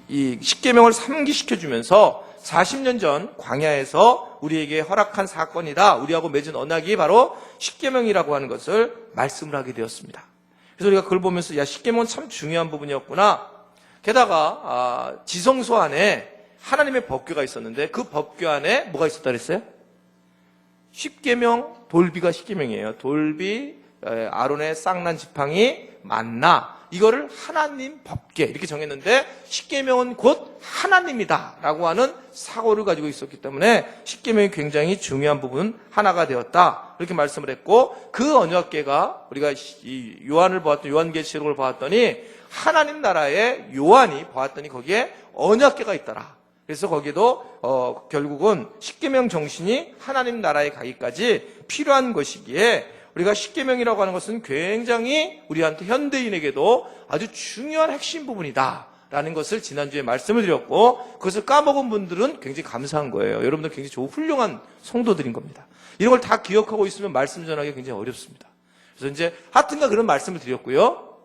이 십계명을 상기시켜주면서 40년 전 광야에서 우리에게 허락한 사건이다. 우리하고 맺은 언약이 바로 십계명이라고 하는 것을 말씀을 하게 되었습니다. 그래서 우리가 그걸 보면서 야, 십계명은 참 중요한 부분이었구나. 게다가 지성소 안에 하나님의 법궤가 있었는데 그 법궤 안에 뭐가 있었다 그랬어요? 십계명, 돌비가 십계명이에요. 돌비, 아론의 쌍난 지팡이, 만나, 이거를 하나님 법궤 이렇게 정했는데 십계명은 곧 하나님이다 라고 하는 사고를 가지고 있었기 때문에 십계명이 굉장히 중요한 부분 하나가 되었다 이렇게 말씀을 했고, 그 언약궤가 우리가 이 요한을 보았던 요한계시록을 보았더니 하나님 나라의 요한이 보았더니 거기에 언약궤가 있더라. 그래서 거기도 결국은 십계명 정신이 하나님 나라에 가기까지 필요한 것이기에 우리가 십계명이라고 하는 것은 굉장히 우리한테 현대인에게도 아주 중요한 핵심 부분이다 라는 것을 지난주에 말씀을 드렸고, 그것을 까먹은 분들은 굉장히 감사한 거예요. 여러분들 굉장히 좋은 훌륭한 성도들인 겁니다. 이런 걸 다 기억하고 있으면 말씀 전하기 굉장히 어렵습니다. 그래서 이제 하여튼가 그런 말씀을 드렸고요.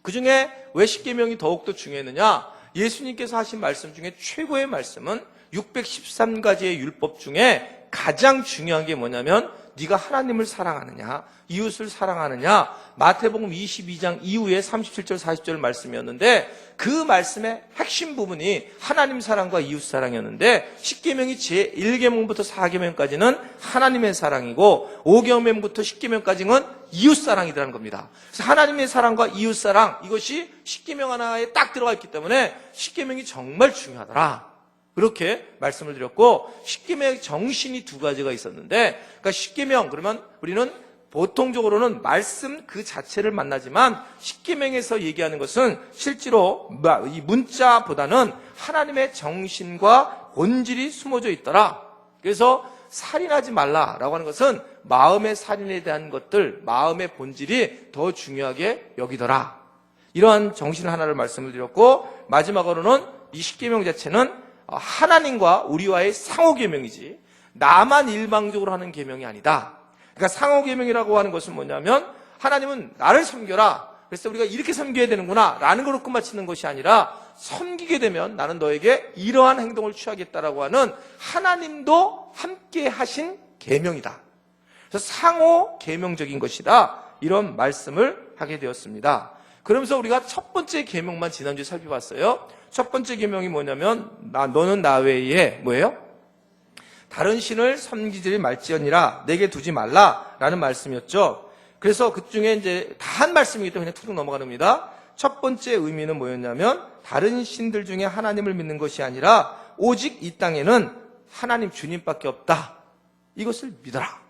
그 중에 왜 십계명이 더욱더 중요했느냐, 예수님께서 하신 말씀 중에 최고의 말씀은 613가지의 율법 중에 가장 중요한 게 뭐냐면 네가 하나님을 사랑하느냐 이웃을 사랑하느냐, 마태복음 22장 이후에 37절 40절 말씀이었는데 그 말씀의 핵심 부분이 하나님 사랑과 이웃 사랑이었는데, 십계명이 제1계명부터 4계명까지는 하나님의 사랑이고 5계명부터 10계명까지는 이웃 사랑이라는 겁니다. 그래서 하나님의 사랑과 이웃 사랑, 이것이 십계명 하나에 딱 들어가 있기 때문에 십계명이 정말 중요하더라 그렇게 말씀을 드렸고, 십계명의 정신이 두 가지가 있었는데, 그러니까 십계명 그러면 우리는 보통적으로는 말씀 그 자체를 만나지만 십계명에서 얘기하는 것은 실제로 이 문자보다는 하나님의 정신과 본질이 숨어져 있더라. 그래서 살인하지 말라라고 하는 것은 마음의 살인에 대한 것들, 마음의 본질이 더 중요하게 여기더라. 이러한 정신 하나를 말씀을 드렸고, 마지막으로는 이 십계명 자체는 하나님과 우리와의 상호계명이지 나만 일방적으로 하는 계명이 아니다. 그러니까 상호계명이라고 하는 것은 뭐냐면 하나님은 나를 섬겨라, 그래서 우리가 이렇게 섬겨야 되는구나 라는 걸로 끝마치는 것이 아니라, 섬기게 되면 나는 너에게 이러한 행동을 취하겠다라고 하는 하나님도 함께 하신 계명이다. 그래서 상호계명적인 것이다, 이런 말씀을 하게 되었습니다. 그러면서 우리가 첫 번째 계명만 지난주에 살펴봤어요. 첫 번째 계명이 뭐냐면 너는 나 외에 뭐예요? 다른 신을 섬기지 말지언니라 내게 두지 말라라는 말씀이었죠. 그래서 그 중에 이제 다 한 말씀이기 때문에 그냥 툭 넘어가랍니다. 첫 번째 의미는 뭐였냐면 다른 신들 중에 하나님을 믿는 것이 아니라 오직 이 땅에는 하나님 주님밖에 없다, 이것을 믿어라,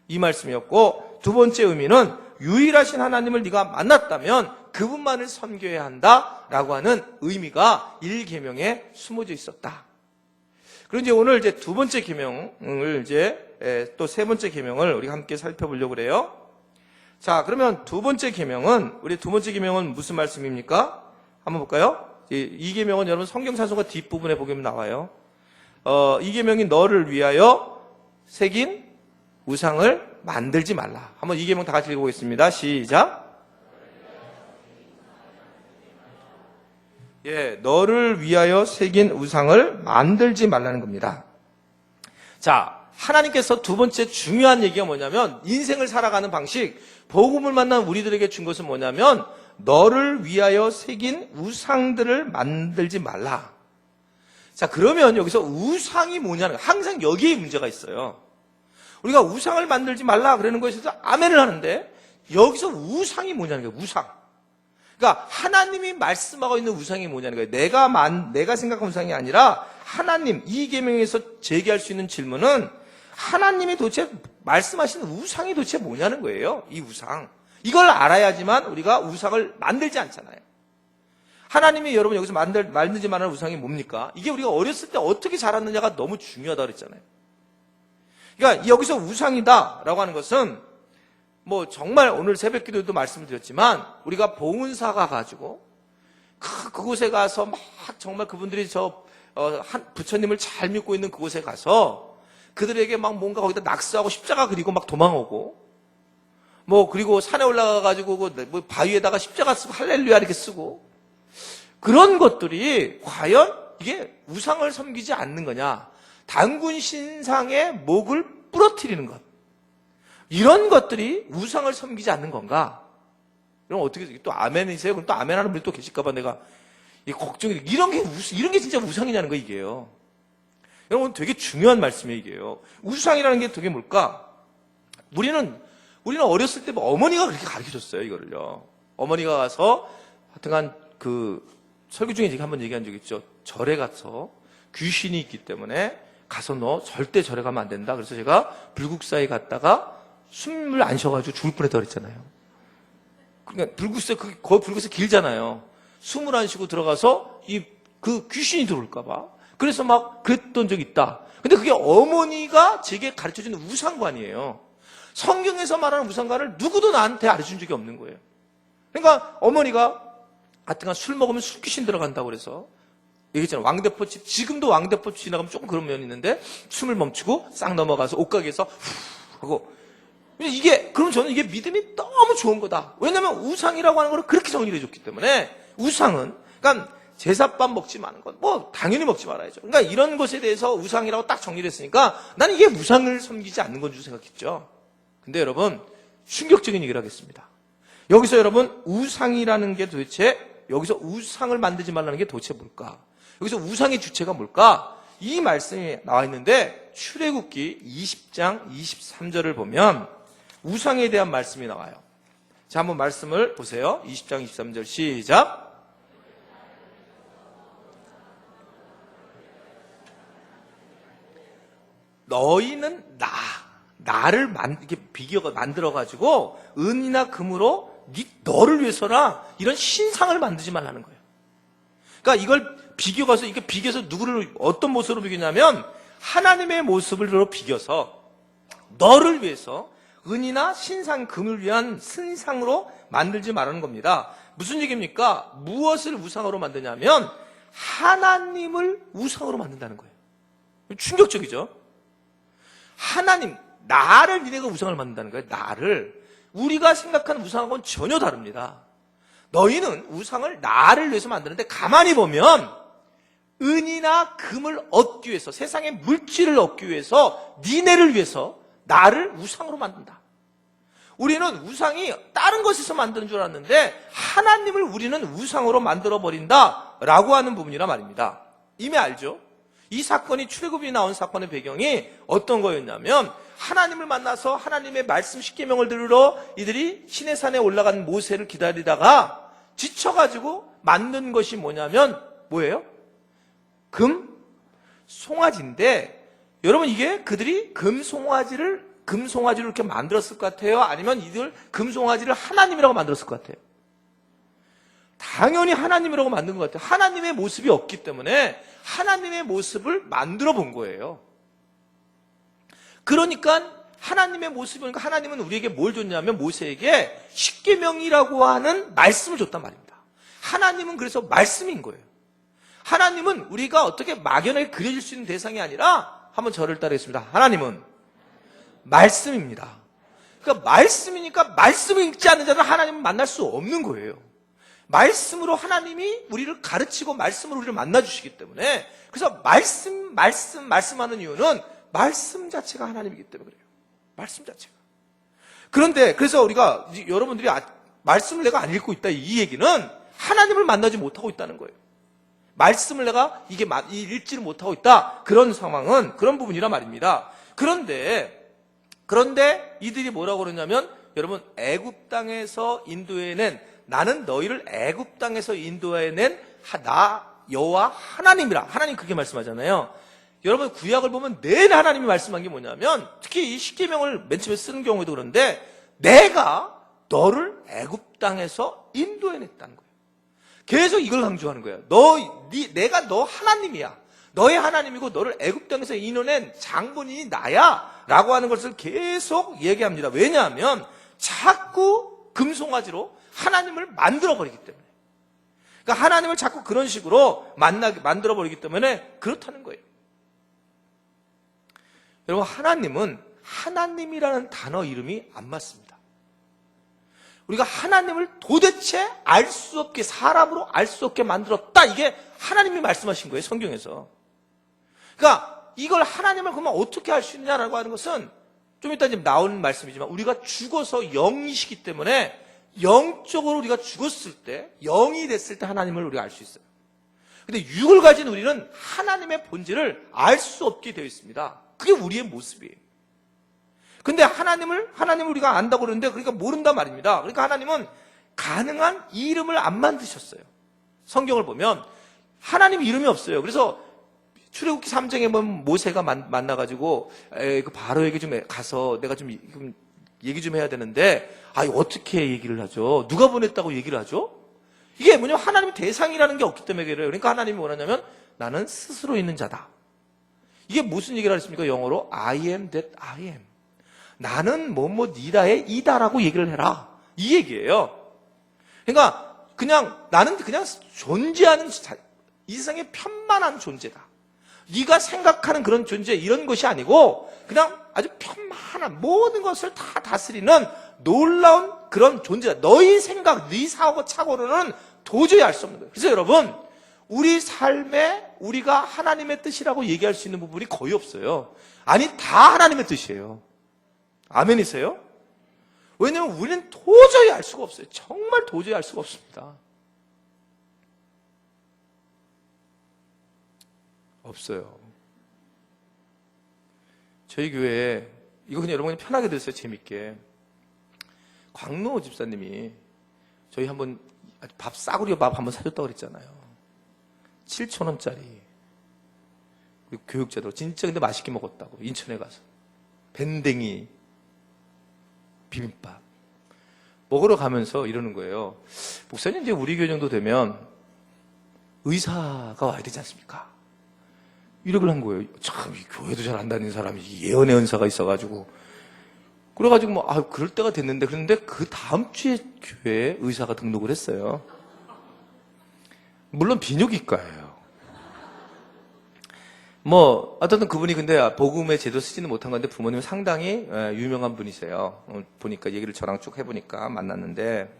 이 말씀이었고, 두 번째 의미는 유일하신 하나님을 네가 만났다면 그분만을 섬겨야 한다라고 하는 의미가 1계명에 숨어져 있었다. 그리고 이제 오늘 이제 두 번째 계명을 이제 또 세 번째 계명을 우리가 함께 살펴보려고 그래요. 자, 그러면 두 번째 계명은, 우리 두 번째 계명은 무슨 말씀입니까? 한번 볼까요? 이 계명은 여러분 성경 찬송가 뒷부분에 보면 나와요. 이 계명이 너를 위하여 새긴 우상을 만들지 말라. 한번 이 계명 다 같이 읽어보겠습니다. 시작. 너를 위하여 새긴 우상을 만들지 말라는 겁니다. 자, 하나님께서 두 번째 중요한 얘기가 뭐냐면, 인생을 살아가는 방식, 복음을 만난 우리들에게 준 것은 뭐냐면 너를 위하여 새긴 우상들을 만들지 말라. 자, 그러면 여기서 우상이 뭐냐는 거예요. 항상 여기에 문제가 있어요. 우리가 우상을 만들지 말라 그러는 것에 대해서 아멘을 하는데 여기서 우상이 뭐냐는 거예요. 우상. 그러니까 하나님이 말씀하고 있는 우상이 뭐냐는 거예요. 내가 생각한 우상이 아니라 하나님, 이 계명에서 제기할 수 있는 질문은 하나님이 도대체 말씀하시는 우상이 도대체 뭐냐는 거예요. 이 우상. 이걸 알아야지만 우리가 우상을 만들지 않잖아요. 하나님이 여러분 여기서 만들지 말라는 우상이 뭡니까? 이게 우리가 어렸을 때 어떻게 자랐느냐가 너무 중요하다고 그랬잖아요. 그러니까 여기서 우상이다라고 하는 것은 뭐 정말 오늘 새벽 기도에도 말씀드렸지만 우리가 봉은사가 가지고 그곳에 가서 막 정말 그분들이 한 부처님을 잘 믿고 있는 그곳에 가서 그들에게 막 뭔가 거기다 낙서하고 십자가 그리고 막 도망오고, 뭐 그리고 산에 올라가 가지고 뭐 바위에다가 십자가 쓰고 할렐루야 이렇게 쓰고, 그런 것들이 과연 이게 우상을 섬기지 않는 거냐? 단군 신상의 목을 부러뜨리는 것. 이런 것들이 우상을 섬기지 않는 건가? 그럼 어떻게, 또 아멘이세요? 그럼 또 아멘하는 분이 또 계실까봐 내가 걱정이, 이런 게 진짜 우상이냐는 거, 이게요. 여러분, 되게 중요한 말씀이에요, 이게요. 우상이라는 게 되게 뭘까? 우리는 어렸을 때 어머니가 그렇게 가르쳐 줬어요, 이거를요. 어머니가 가서, 하여튼간 설교 중에 제가 한번 얘기한 적 있죠. 절에 가서 귀신이 있기 때문에 가서 너 절대 절에 가면 안 된다. 그래서 제가 불국사에 갔다가 숨을 안 쉬어가지고 죽을 뻔했다 그랬잖아요. 그러니까 거기 불국사 길잖아요. 숨을 안 쉬고 들어가서 그 귀신이 들어올까봐. 그래서 막 그랬던 적이 있다. 근데 그게 어머니가 제게 가르쳐주는 우상관이에요. 성경에서 말하는 우상관을 누구도 나한테 가르쳐준 적이 없는 거예요. 그러니까 어머니가 하여튼간 술 먹으면 술귀신 들어간다고 그래서 얘기했잖아요. 왕대포집, 지금도 왕대포집 지나가면 조금 그런 면이 있는데 숨을 멈추고 싹 넘어가서 옷가게에서 후 하고, 그럼 저는 이게 믿음이 너무 좋은 거다. 왜냐면 우상이라고 하는 걸 그렇게 정리를 해줬기 때문에. 우상은, 그러니까 제사밥 먹지 마는 것, 당연히 먹지 말아야죠. 그러니까 이런 것에 대해서 우상이라고 딱 정리를 했으니까 나는 이게 우상을 섬기지 않는 건 줄 생각했죠. 근데 여러분, 충격적인 얘기를 하겠습니다. 여기서 여러분, 우상이라는 게 도대체, 여기서 우상을 만들지 말라는 게 도대체 뭘까? 여기서 우상의 주체가 뭘까? 이 말씀이 나와 있는데 출애굽기 20장 23절을 보면 우상에 대한 말씀이 나와요. 자, 한번 말씀을 보세요. 20장 23절 시작. 너희는 나를 이렇게 비교가 만들어가지고 은이나 금으로 너를 위해서나 이런 신상을 만들지 말라는 거예요. 그러니까 이걸 비교해서 누구를 어떤 모습으로 비교냐면 하나님의 모습으로 비교서 너를 위해서 은이나 신상, 금을 위한 신상으로 만들지 말라는 겁니다. 무슨 얘기입니까? 무엇을 우상으로 만드냐면 하나님을 우상으로 만든다는 거예요. 충격적이죠? 나를 니네가 우상을 만든다는 거예요. 나를. 우리가 생각하는 우상하고는 전혀 다릅니다. 너희는 우상을 나를 위해서 만드는데 가만히 보면 은이나 금을 얻기 위해서, 세상의 물질을 얻기 위해서 니네를 위해서 나를 우상으로 만든다. 우리는 우상이 다른 것에서 만드는 줄 알았는데 하나님을 우리는 우상으로 만들어버린다라고 하는 부분이란 말입니다. 이미 알죠? 이 사건이 출애굽이 나온 사건의 배경이 어떤 거였냐면 하나님을 만나서 하나님의 말씀 십계명을 들으러 이들이 시내산에 올라간 모세를 기다리다가 지쳐가지고 만든 것이 뭐냐면 뭐예요? 금 송아지인데 여러분 이게 그들이 금송아지를 이렇게 만들었을 것 같아요? 아니면 이들 금송아지를 하나님이라고 만들었을 것 같아요? 당연히 하나님이라고 만든 것 같아요. 하나님의 모습이 없기 때문에 하나님의 모습을 만들어 본 거예요. 그러니까 하나님의 모습이니까 하나님은 우리에게 뭘 줬냐면 모세에게 십계명이라고 하는 말씀을 줬단 말입니다. 하나님은 그래서 말씀인 거예요. 하나님은 우리가 어떻게 막연하게 그려질 수 있는 대상이 아니라 한번 저를 따르겠습니다. 하나님은 말씀입니다. 그러니까 말씀이니까 말씀을 읽지 않는 자는 하나님을 만날 수 없는 거예요. 말씀으로 하나님이 우리를 가르치고 말씀으로 우리를 만나주시기 때문에 그래서 말씀하는 이유는 말씀 자체가 하나님이기 때문에 그래요. 말씀 자체가. 그런데 그래서 우리가 여러분들이 말씀을 내가 안 읽고 있다 이 얘기는 하나님을 만나지 못하고 있다는 거예요. 말씀을 내가 읽지를 못하고 있다. 그런 상황은 그런 부분이란 말입니다. 그런데 이들이 뭐라고 그러냐면 여러분 애굽 땅에서 인도해낸 나는 너희를 애굽 땅에서 인도해낸 나 여호와 하나님이라. 하나님 그렇게 말씀하잖아요. 여러분 구약을 보면 늘 하나님이 말씀한 게 뭐냐면 특히 이 십계명을 맨 처음에 쓰는 경우에도 그런데 내가 너를 애굽 땅에서 인도해냈다는 거예요. 계속 이걸 강조하는 거예요. 내가 너 하나님이야. 너의 하나님이고 너를 애굽 땅에서 인도해낸 장본인이 나야 라고 하는 것을 계속 얘기합니다. 왜냐하면 자꾸 금송아지로 하나님을 만들어버리기 때문에. 그러니까 하나님을 자꾸 그런 식으로 만들어버리기 때문에 그렇다는 거예요. 여러분 하나님은 하나님이라는 단어 이름이 안 맞습니다. 우리가 하나님을 도대체 알 수 없게, 사람으로 알 수 없게 만들었다. 이게 하나님이 말씀하신 거예요, 성경에서. 그러니까 이걸 하나님을 그러면 어떻게 알 수 있느냐라고 하는 것은 좀 이따 지금 나오는 말씀이지만 우리가 죽어서 영이시기 때문에 영적으로 우리가 죽었을 때, 영이 됐을 때 하나님을 우리가 알 수 있어요. 근데 육을 가진 우리는 하나님의 본질을 알 수 없게 되어 있습니다. 그게 우리의 모습이에요. 근데 하나님을 우리가 안다고 그러는데 그러니까 모른단 말입니다. 그러니까 하나님은 가능한 이름을 안 만드셨어요. 성경을 보면 하나님 이름이 없어요. 그래서 출애굽기 3장에 보면 모세가 만나가지고 그 바로에게 좀 가서 내가 좀 얘기 좀 해야 되는데 어떻게 얘기를 하죠? 누가 보냈다고 얘기를 하죠? 이게 뭐냐면 하나님의 대상이라는 게 없기 때문에 그래요. 그러니까 하나님이 뭐라냐면 나는 스스로 있는 자다. 이게 무슨 얘기를 하셨습니까? 영어로 I am that I am. 나는 뭐뭐니다의 이다라고 얘기를 해라. 이 얘기예요. 그러니까 나는 그냥 존재하는 이 세상에 편만한 존재다. 네가 생각하는 그런 존재 이런 것이 아니고 그냥 아주 편만한 모든 것을 다 다스리는 놀라운 그런 존재다. 너희 생각, 네 사고 착오로는 도저히 알 수 없는 거예요. 그래서 여러분 우리 삶에 우리가 하나님의 뜻이라고 얘기할 수 있는 부분이 거의 없어요. 아니 다 하나님의 뜻이에요. 아멘이세요? 왜냐하면 우리는 도저히 알 수가 없어요. 정말 도저히 알 수가 없습니다. 없어요. 저희 교회에 이거 그냥 여러분이 편하게 들으세요. 재밌게. 광노 집사님이 저희 한번 밥 싸구려 밥 한번 사줬다고 그랬잖아요. 7,000원짜리 교육제도 진짜 근데 맛있게 먹었다고 인천에 가서 밴댕이 비빔밥 먹으러 가면서 이러는 거예요. 목사님 이제 우리 교회 정도 되면 의사가 와야 되지 않습니까? 이러고 한 거예요. 참, 이 교회도 잘 안 다니는 사람이 예언의 은사가 있어가지고. 그래가지고 그럴 때가 됐는데, 그런데 그 다음 주에 교회에 의사가 등록을 했어요. 물론 비뇨기과예요. 어쨌든 그분이 근데 복음의 제도 쓰지는 못한 건데 부모님은 상당히 유명한 분이세요. 보니까 얘기를 저랑 쭉 해보니까 만났는데.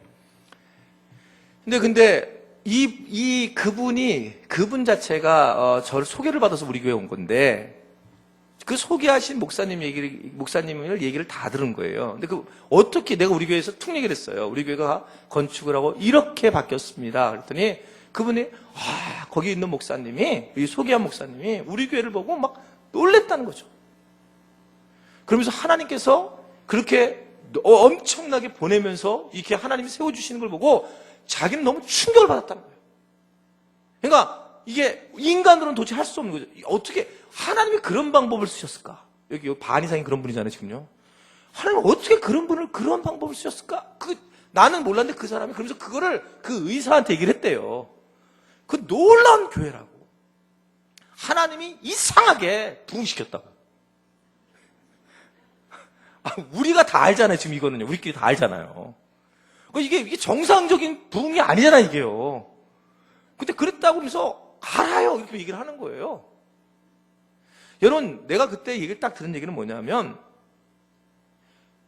근데 그분 자체가 저를 소개를 받아서 우리 교회에 온 건데 그 소개하신 목사님을 얘기를 다 들은 거예요. 근데 어떻게 내가 우리 교회에서 툭 얘기를 했어요. 우리 교회가 건축을 하고 이렇게 바뀌었습니다. 그랬더니 그분이 거기 있는 목사님이 이 소개한 목사님이 우리 교회를 보고 막 놀랬다는 거죠. 그러면서 하나님께서 그렇게 엄청나게 보내면서 이렇게 하나님이 세워주시는 걸 보고 자기는 너무 충격을 받았다는 거예요. 그러니까 이게 인간으로는 도저히 할 수 없는 거죠. 어떻게 하나님이 그런 방법을 쓰셨을까? 여기 반 이상이 그런 분이잖아요, 지금요. 하나님 어떻게 그런 방법을 쓰셨을까? 나는 몰랐는데 그 사람이 그러면서 그거를 그 의사한테 얘기를 했대요. 그 놀라운 교회라고. 하나님이 이상하게 부흥시켰다고. 우리가 다 알잖아요, 지금 이거는요. 우리끼리 다 알잖아요. 이게 정상적인 부흥이 아니잖아, 이게요. 근데 그랬다고 하면서 알아요. 이렇게 얘기를 하는 거예요. 여러분, 내가 그때 얘기를 딱 들은 얘기는 뭐냐면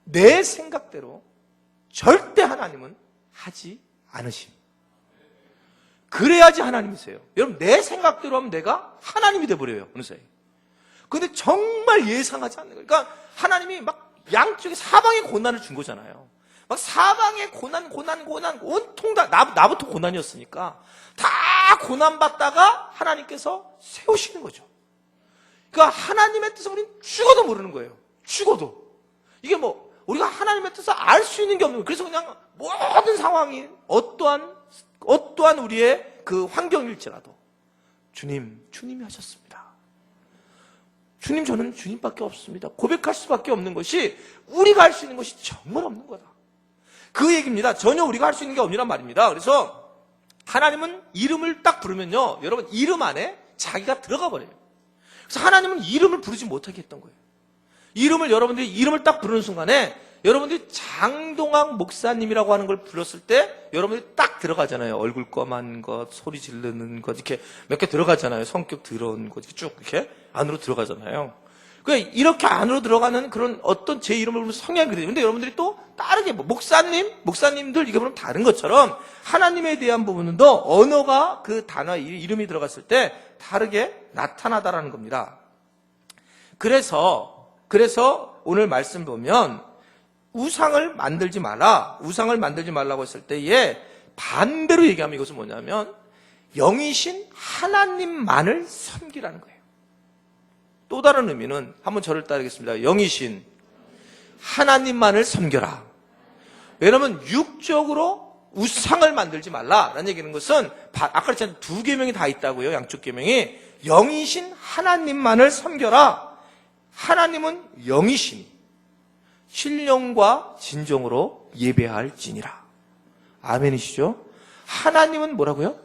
내 생각대로 절대 하나님은 하지 않으심. 그래야지 하나님이세요. 여러분, 내 생각대로 하면 내가 하나님이 돼버려요, 어느 사이. 근데 정말 예상하지 않는 거예요. 그러니까 하나님이 막 양쪽에 사방에 고난을 준 거잖아요. 막 사방에 고난, 온통 다, 나부터 고난이었으니까 다 고난받다가 하나님께서 세우시는 거죠. 그러니까 하나님의 뜻을 우리는 죽어도 모르는 거예요. 죽어도. 이게 우리가 하나님의 뜻을 알 수 있는 게 없는 거예요. 그래서 그냥 모든 상황이 어떠한 우리의 그 환경일지라도 주님이 하셨습니다. 주님, 저는 주님밖에 없습니다. 고백할 수밖에 없는 것이 우리가 할 수 있는 것이 정말 없는 거다. 그 얘기입니다. 전혀 우리가 할 수 있는 게 없느란 말입니다. 그래서 하나님은 이름을 딱 부르면요, 여러분 이름 안에 자기가 들어가 버려요. 그래서 하나님은 이름을 부르지 못하게 했던 거예요. 여러분들이 이름을 딱 부르는 순간에 여러분들이 장동학 목사님이라고 하는 걸 불렀을 때 여러분들이 딱 들어가잖아요. 얼굴 검한 것, 소리 지르는 것, 이렇게 몇 개 들어가잖아요. 성격 더러운 것, 쭉 이렇게 안으로 들어가잖아요. 그러니까 이렇게 안으로 들어가는 그런 어떤 제 이름을 부르면 성향이 그래요. 근데 여러분들이 또 다르게, 목사님들 이게 보면 다른 것처럼 하나님에 대한 부분도 언어가 그 단어 이름이 들어갔을 때 다르게 나타나다라는 겁니다. 그래서 오늘 말씀 보면 우상을 만들지 말라고 했을 때에 반대로 얘기하면 이것은 뭐냐면 영이신 하나님만을 섬기라는 거예요. 또 다른 의미는 한번 저를 따르겠습니다. 영이신 하나님만을 섬겨라. 왜냐하면 육적으로 우상을 만들지 말라라는 얘기는 것은 아까 그랬잖아요. 두 계명이 다 있다고요. 양쪽 계명이. 영이신 하나님만을 섬겨라. 하나님은 영이시니 신령과 진정으로 예배할지니라. 아멘이시죠? 하나님은 뭐라고요?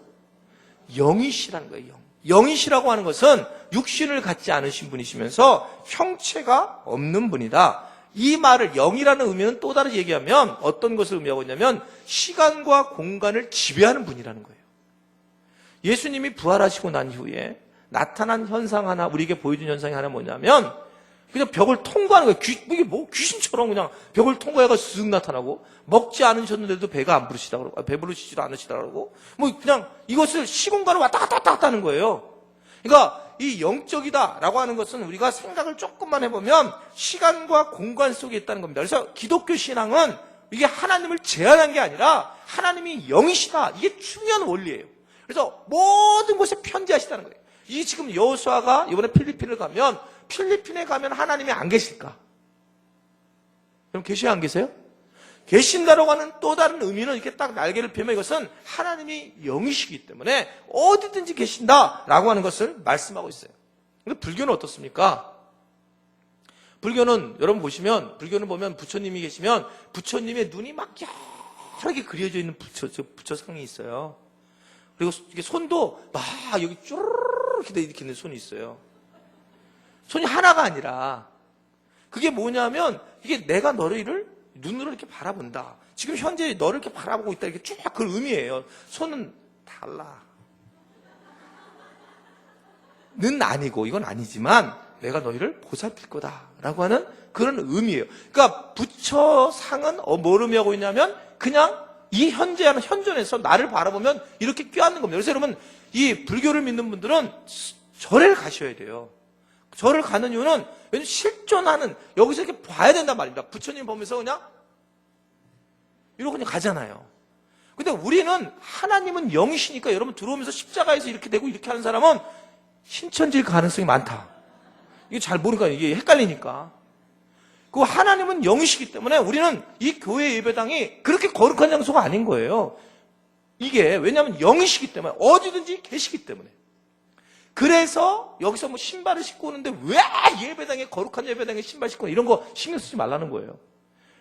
영이시라는 거예요. 영이시라고 하는 것은 육신을 갖지 않으신 분이시면서 형체가 없는 분이다. 이 말을 영이라는 의미는 또 다르게 얘기하면 어떤 것을 의미하고 있냐면 시간과 공간을 지배하는 분이라는 거예요. 예수님이 부활하시고 난 이후에 나타난 현상 하나, 우리에게 보여준 현상이 하나 뭐냐면 그냥 벽을 통과하는 거예요. 이게 뭐 귀신처럼 그냥 벽을 통과해가지고 쓱 나타나고 먹지 않으셨는데도 배가 안 부르시다 그러고 배부르시지도 않으시다 그러고 뭐 그냥 이것을 시공간을 왔다 갔다 하는 거예요. 그러니까 이 영적이다라고 하는 것은 우리가 생각을 조금만 해보면 시간과 공간 속에 있다는 겁니다. 그래서 기독교 신앙은 이게 하나님을 제한한 게 아니라 하나님이 영이시다. 이게 중요한 원리예요. 그래서 모든 곳에 편지하시다는 거예요. 이 지금 여호수아가 이번에 필리핀에 가면 하나님이 안 계실까? 그럼 계시요 안 계세요? 계신다라고 하는 또 다른 의미는 이렇게 딱 날개를 펴면 이것은 하나님이 영이시기 때문에 어디든지 계신다라고 하는 것을 말씀하고 있어요. 근데 불교는 어떻습니까? 불교는 여러분 보시면 불교는 보면 부처님이 계시면 부처님의 눈이 막 여러 개 그려져 있는 부처상이 있어요. 그리고 이게 손도 막 여기 쭈르르 이렇게 있는 손이 있어요. 손이 하나가 아니라 그게 뭐냐면 이게 내가 너를 눈으로 이렇게 바라본다. 지금 현재 너를 이렇게 바라보고 있다. 이렇게 쭉 그 의미예요. 손은 달라. 는 아니고 이건 아니지만 내가 너희를 보살필 거다라고 하는 그런 의미예요. 그러니까 부처상은 뭘 의미하고 있냐면 그냥 이 현재하는 현존에서 나를 바라보면 이렇게 껴안는 겁니다. 그래서 여러분 이 불교를 믿는 분들은 절을 가셔야 돼요. 절을 가는 이유는 왜냐면 실존하는 여기서 이렇게 봐야 된단 말입니다. 부처님 보면서 그냥 이러고 그냥 가잖아요. 근데 우리는 하나님은 영이시니까 여러분 들어오면서 십자가에서 이렇게 되고 이렇게 하는 사람은 신천지일 가능성이 많다. 이게 잘 모르니까 이게 헷갈리니까. 그 하나님은 영이시기 때문에 우리는 이 교회 예배당이 그렇게 거룩한 장소가 아닌 거예요. 이게 왜냐하면 영이시기 때문에 어디든지 계시기 때문에. 그래서 여기서 뭐 신발을 신고 오는데 왜 예배당에 거룩한 예배당에 신발 신고 이런 거 신경 쓰지 말라는 거예요.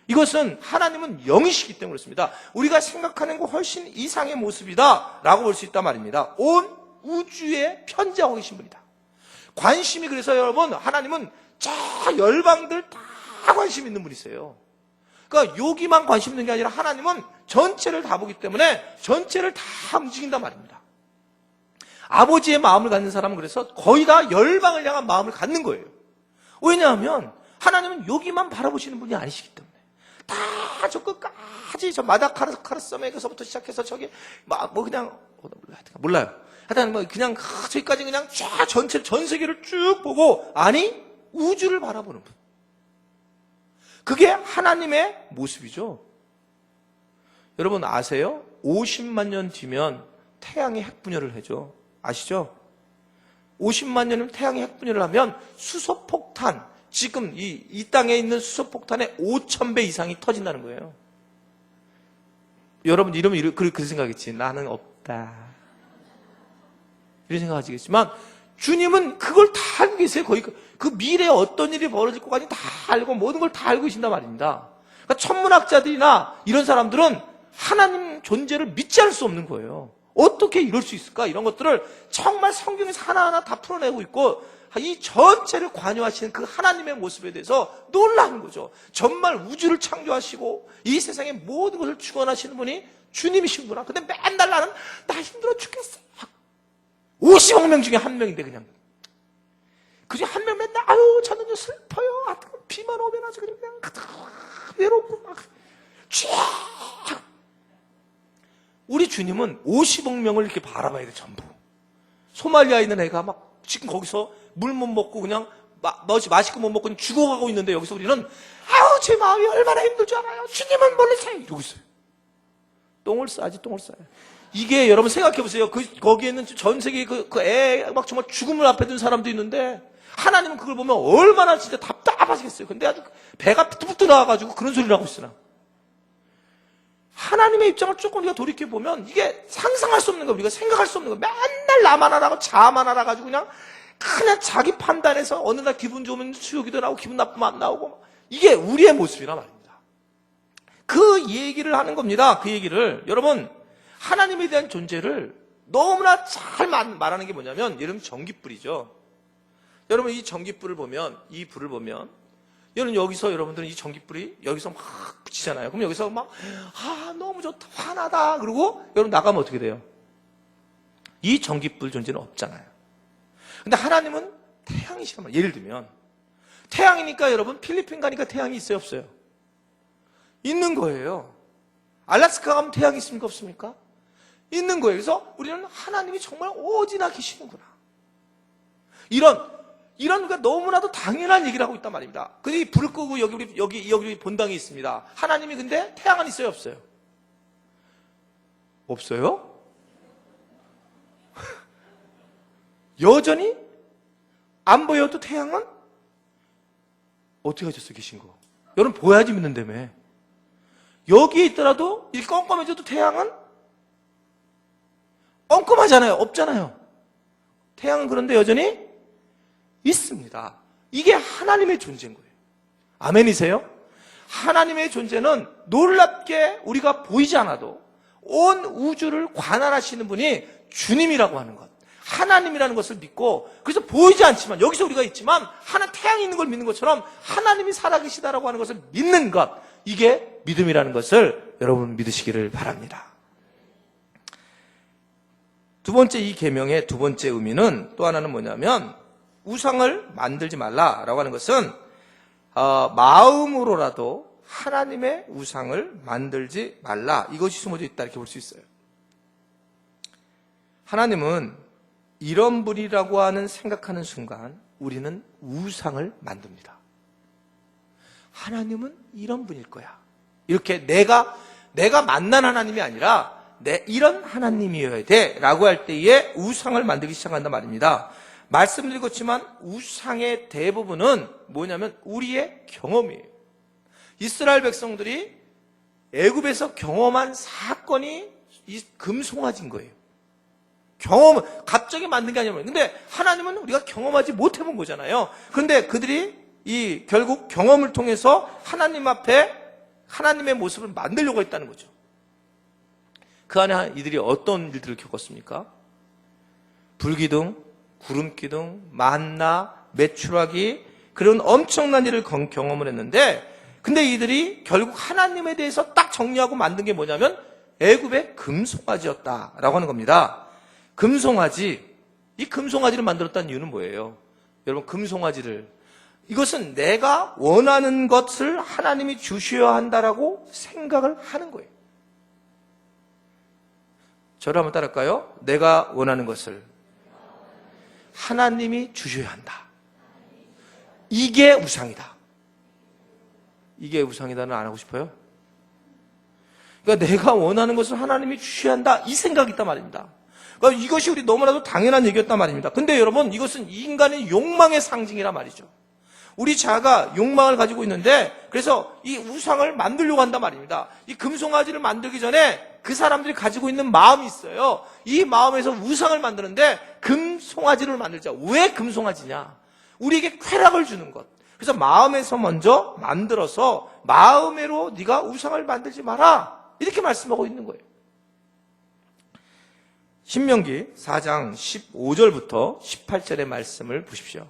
이것은 하나님은 영이시기 때문에 그렇습니다. 우리가 생각하는 것 훨씬 이상의 모습이다 라고 볼 수 있단 말입니다. 온 우주에 편지하고 계신 분이다. 관심이 그래서 여러분 하나님은 저 열방들 다 관심 있는 분이세요. 그러니까 여기만 관심 있는 게 아니라 하나님은 전체를 다 보기 때문에 전체를 다 움직인단 말입니다. 아버지의 마음을 갖는 사람은 그래서 거의 다 열방을 향한 마음을 갖는 거예요. 왜냐하면 하나님은 여기만 바라보시는 분이 아니시기 때문에 다 저 끝까지 저 마다카르섬에서부터 시작해서 저기 뭐 그냥 몰라요. 하여튼 뭐 그냥 저기까지 그냥 쫙 전체 전 세계를 쭉 보고 아니 우주를 바라보는 분. 그게 하나님의 모습이죠. 여러분 아세요? 50만 년 뒤면 태양이 핵분열을 해죠. 아시죠? 50만 년이면 태양이 핵분열을 하면 수소폭탄, 지금 이 땅에 있는 수소폭탄의 5,000배 이상이 터진다는 거예요. 여러분 이러면 그렇게 생각했지. 나는 없다. 이런 생각하시겠지만 주님은 그걸 다 알고 계세요. 거의 그 미래에 어떤 일이 벌어질 것까지 다 알고 모든 걸 다 알고 계신단 말입니다. 그러니까 천문학자들이나 이런 사람들은 하나님 존재를 믿지 않을 수 없는 거예요. 어떻게 이럴 수 있을까? 이런 것들을 정말 성경에서 하나하나 다 풀어내고 있고 이 전체를 관여하시는 그 하나님의 모습에 대해서 놀라는 거죠. 정말 우주를 창조하시고 이 세상의 모든 것을 주관하시는 분이 주님이시구나. 근데 맨날 나 힘들어 죽겠어. 50억 명 중에 한 명인데 그냥 그중 한 명 맨날 아유 저는요 슬퍼요. 비만 오면 아주 그냥 외롭고 막 쫙. 우리 주님은 50억 명을 이렇게 바라봐야 돼. 전부 소말리아에 있는 애가 막 지금 거기서 물 못 먹고 그냥 맛있고 못 먹고 그냥 죽어가고 있는데 여기서 우리는 아우 제 마음이 얼마나 힘들 줄 알아요. 주님은 멀리세요 이러고 있어요. 똥을 싸지 똥을 싸요. 이게 여러분 생각해 보세요. 거기에 있는 전 세계 그 애 막 정말 죽음을 앞에 둔 사람도 있는데 하나님은 그걸 보면 얼마나 진짜 답답하시겠어요. 근데 아주 배가 뚝뚝 나와가지고 그런 소리를 하고 있으나 하나님의 입장을 조금 우리가 돌이켜 보면 이게 상상할 수 없는 거, 우리가 생각할 수 없는 거. 맨날 나만 알아가고 자만 알아가지고 그냥 자기 판단해서 어느 날 기분 좋으면 수욕이도 나오고 기분 나쁘면 안 나오고 이게 우리의 모습이란 말입니다. 그 얘기를 하는 겁니다. 그 얘기를 여러분 하나님에 대한 존재를 너무나 잘 말하는 게 뭐냐면 여러분 전깃불이죠. 여러분 이 전깃불을 보면 이 불을 보면 여러분 여기서 여러분들은 이 전깃불이 여기서 막 붙이잖아요. 그럼 여기서 막 너무 좋다 환하다 그러고 여러분 나가면 어떻게 돼요? 이 전깃불 존재는 없잖아요. 근데 하나님은 태양이시란 말이에요. 예를 들면 태양이니까 여러분 필리핀 가니까 태양이 있어요 없어요? 있는 거예요. 알래스카 가면 태양이 있습니까 없습니까? 있는 거예요. 그래서 우리는 하나님이 정말 어디나 계시는구나. 이런 우리가 너무나도 당연한 얘기를 하고 있단 말입니다. 근데 이 불을 끄고 여기 본당이 있습니다. 하나님이 근데 태양은 있어요 없어요? 없어요? 여전히 안 보여도 태양은 어떻게 하셨어요 계신 거? 여러분 보여야지 믿는다며. 여기에 있더라도 이 껌껌해져도 태양은 엉끔하잖아요. 없잖아요. 태양은 그런데 여전히 있습니다. 이게 하나님의 존재인 거예요. 아멘이세요? 하나님의 존재는 놀랍게 우리가 보이지 않아도 온 우주를 관할하시는 분이 주님이라고 하는 것, 하나님이라는 것을 믿고, 그래서 보이지 않지만 여기서 우리가 있지만 하나 태양이 있는 걸 믿는 것처럼 하나님이 살아계시다라고 하는 것을 믿는 것, 이게 믿음이라는 것을 여러분 믿으시기를 바랍니다. 두 번째 이 계명의 두 번째 의미는 또 하나는 뭐냐면 우상을 만들지 말라라고 하는 것은 마음으로라도 하나님의 우상을 만들지 말라, 이것이 숨어져 있다 이렇게 볼 수 있어요. 하나님은 이런 분이라고 하는 생각하는 순간 우리는 우상을 만듭니다. 하나님은 이런 분일 거야. 이렇게 내가 만난 하나님이 아니라 이런 하나님이어야 돼 라고 할 때에 우상을 만들기 시작한단 말입니다. 말씀드렸지만 우상의 대부분은 뭐냐면 우리의 경험이에요. 이스라엘 백성들이 애굽에서 경험한 사건이 이 금송아지인 거예요. 갑자기 만든 게 아니라. 근데 하나님은 우리가 경험하지 못해본 거잖아요. 그런데 그들이 결국 경험을 통해서 하나님 앞에 하나님의 모습을 만들려고 했다는 거죠. 그 안에 이들이 어떤 일들을 겪었습니까? 불기둥, 구름기둥, 만나, 메추라기, 그런 엄청난 일을 경험을 했는데, 근데 이들이 결국 하나님에 대해서 딱 정리하고 만든 게 뭐냐면 애굽의 금송아지였다라고 하는 겁니다. 금송아지, 이 금송아지를 만들었다는 이유는 뭐예요? 여러분 이것은 내가 원하는 것을 하나님이 주셔야 한다라고 생각을 하는 거예요. 저를 한번 따라할까요? 내가 원하는 것을 하나님이 주셔야 한다. 이게 우상이다. 이게 우상이다는 안 하고 싶어요? 그러니까 내가 원하는 것을 하나님이 주셔야 한다, 이 생각이 있단 말입니다. 그러니까 이것이 우리 너무나도 당연한 얘기였단 말입니다. 근데 여러분 이것은 인간의 욕망의 상징이란 말이죠. 우리 자아가 욕망을 가지고 있는데, 그래서 이 우상을 만들려고 한단 말입니다. 이 금송아지를 만들기 전에 그 사람들이 가지고 있는 마음이 있어요. 이 마음에서 우상을 만드는데 금송아지를 만들자. 왜 금송아지냐? 우리에게 쾌락을 주는 것. 그래서 마음에서 먼저 만들어서 마음으로 네가 우상을 만들지 마라, 이렇게 말씀하고 있는 거예요. 신명기 4장 15절부터 18절의 말씀을 보십시오.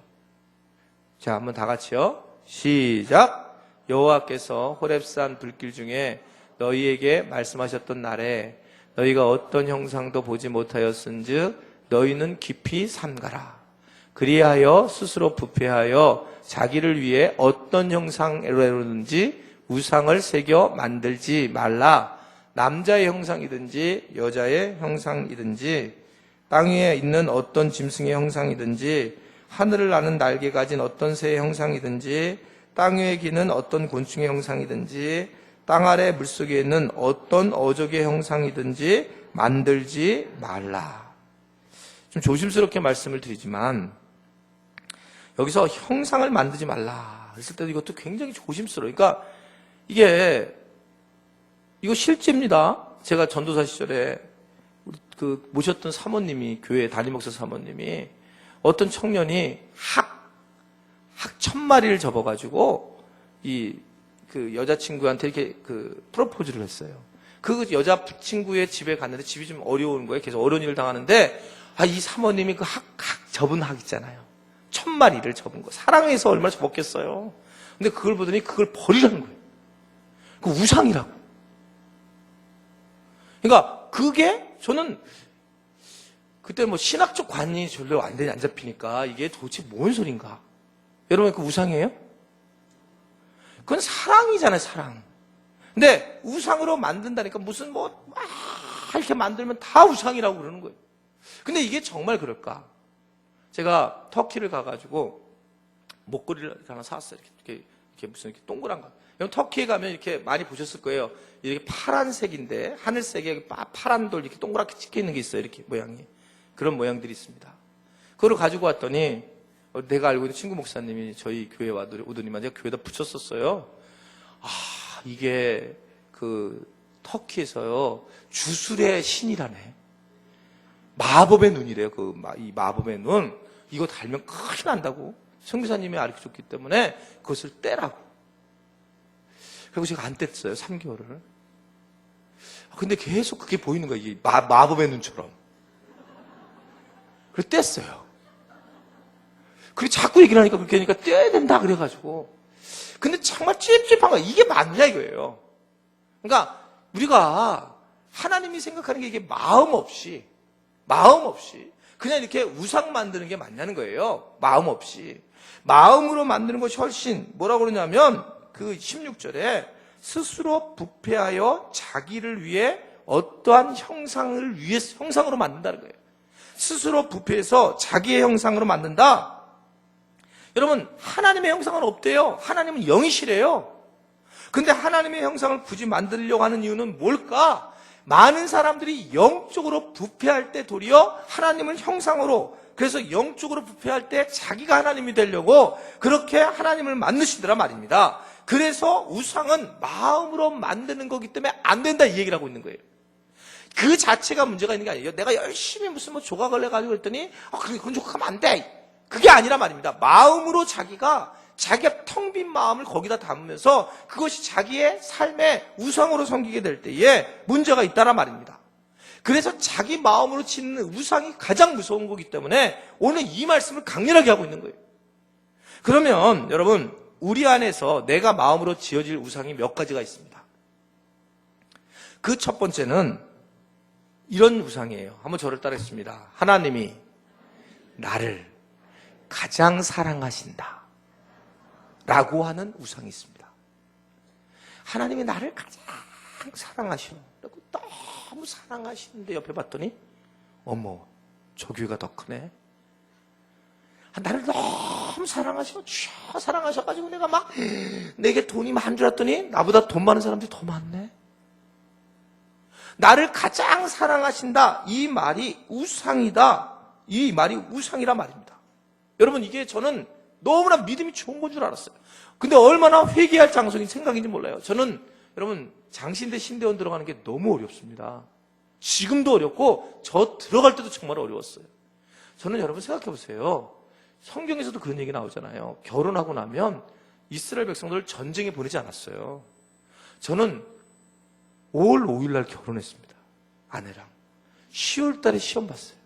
자, 한번 다 같이요. 시작. 여호와께서 호렙산 불길 중에 너희에게 말씀하셨던 날에 너희가 어떤 형상도 보지 못하였은즉 너희는 깊이 삼가라. 그리하여 스스로 부패하여 자기를 위해 어떤 형상으로든지 우상을 새겨 만들지 말라. 남자의 형상이든지 여자의 형상이든지 땅 위에 있는 어떤 짐승의 형상이든지 하늘을 나는 날개 가진 어떤 새의 형상이든지 땅 위에 기는 어떤 곤충의 형상이든지 땅 아래 물속에 있는 어떤 어족의 형상이든지 만들지 말라. 좀 조심스럽게 말씀을 드리지만 여기서 형상을 만들지 말라 했을 때도 이것도 굉장히 조심스러워요. 그러니까 이거 실제입니다. 제가 전도사 시절에 모셨던 사모님이, 교회 담임 목사 사모님이 어떤 청년이 학 1000마리를 접어가지고 그 여자친구한테 이렇게 프로포즈를 했어요. 그 여자친구의 집에 갔는데 집이 좀 어려운 거예요. 계속 어려운 일을 당하는데, 이 사모님이 접은 학 있잖아요. 1000마리를 접은 거. 사랑해서 얼마나 접었겠어요. 근데 그걸 보더니 그걸 버리라는 거예요. 그 우상이라고. 그러니까 그게 저는 그때 신학적 관이 별로 안 잡히니까 이게 도대체 뭔 소린가? 여러분, 그 우상이에요? 그건 사랑이잖아요, 사랑. 근데 우상으로 만든다니까 무슨 이렇게 만들면 다 우상이라고 그러는 거예요. 근데 이게 정말 그럴까? 제가 터키를 가가지고 목걸이를 하나 사왔어요. 이렇게 무슨 이렇게 동그란 거. 여러분, 터키에 가면 이렇게 많이 보셨을 거예요. 이렇게 파란색인데 하늘색에 파란 돌 이렇게 동그랗게 찍혀 있는 게 있어요. 이렇게 모양이. 그런 모양들이 있습니다. 그걸 가지고 왔더니 내가 알고 있는 친구 목사님이 저희 교회 오더니만 제가 교회에다 붙였었어요. 이게 터키에서요 주술의 신이라네. 마법의 눈이래요. 이 마법의 눈. 이거 달면 큰일 난다고. 선교사님이 가르쳐줬기 때문에 그것을 떼라고. 그리고 제가 안 뗐어요. 3개월을. 근데 계속 그게 보이는 거예요. 이게 마법의 눈처럼. 그래서 뗐어요. 그리고 자꾸 얘기를 하니까 그렇게 하니까 떼야 된다 그래가지고. 근데 정말 찝찝한 거야. 이게 맞냐 이거예요. 그러니까 우리가 하나님이 생각하는 게 이게 마음 없이 그냥 이렇게 우상 만드는 게 맞냐는 거예요. 마음 없이. 마음으로 만드는 것이 훨씬 뭐라고 그러냐면 16절에 스스로 부패하여 자기를 위해 어떠한 형상으로 만든다는 거예요. 스스로 부패해서 자기의 형상으로 만든다. 여러분, 하나님의 형상은 없대요. 하나님은 영이시래요. 근데 하나님의 형상을 굳이 만들려고 하는 이유는 뭘까? 많은 사람들이 영적으로 부패할 때 도리어 하나님을 형상으로, 그래서 영적으로 부패할 때 자기가 하나님이 되려고 그렇게 하나님을 만드시더라 말입니다. 그래서 우상은 마음으로 만드는 거기 때문에 안 된다 이 얘기를 하고 있는 거예요. 그 자체가 문제가 있는 게 아니에요. 내가 열심히 무슨 조각을 해가지고 했더니 그건 조각하면 안 돼. 그게 아니라 말입니다. 마음으로 자기가 텅 빈 마음을 거기다 담으면서 그것이 자기의 삶의 우상으로 섬기게 될 때에 문제가 있다란 말입니다. 그래서 자기 마음으로 짓는 우상이 가장 무서운 거기 때문에 오늘 이 말씀을 강렬하게 하고 있는 거예요. 그러면 여러분, 우리 안에서 내가 마음으로 지어질 우상이 몇 가지가 있습니다. 그 첫 번째는 이런 우상이에요. 한번 저를 따라했습니다. 하나님이 나를 가장 사랑하신다 라고 하는 우상이 있습니다. 하나님이 나를 가장 사랑하셔. 너무 사랑하시는데 옆에 봤더니 어머, 저 교회가 더 크네. 나를 너무 사랑하셔가지고 내가 내게 돈이 많은 줄 알았더니 나보다 돈 많은 사람들이 더 많네. 나를 가장 사랑하신다. 이 말이 우상이다. 이 말이 우상이란 말입니다. 여러분, 이게 저는 너무나 믿음이 좋은 건 줄 알았어요. 근데 얼마나 회개할 장소인 생각인지 몰라요. 저는 여러분, 장신대 신대원 들어가는 게 너무 어렵습니다. 지금도 어렵고 저 들어갈 때도 정말 어려웠어요. 저는 여러분 생각해 보세요. 성경에서도 그런 얘기 나오잖아요. 결혼하고 나면 이스라엘 백성들을 전쟁에 보내지 않았어요. 저는 5월 5일 날 결혼했습니다. 아내랑. 10월 달에 시험 봤어요.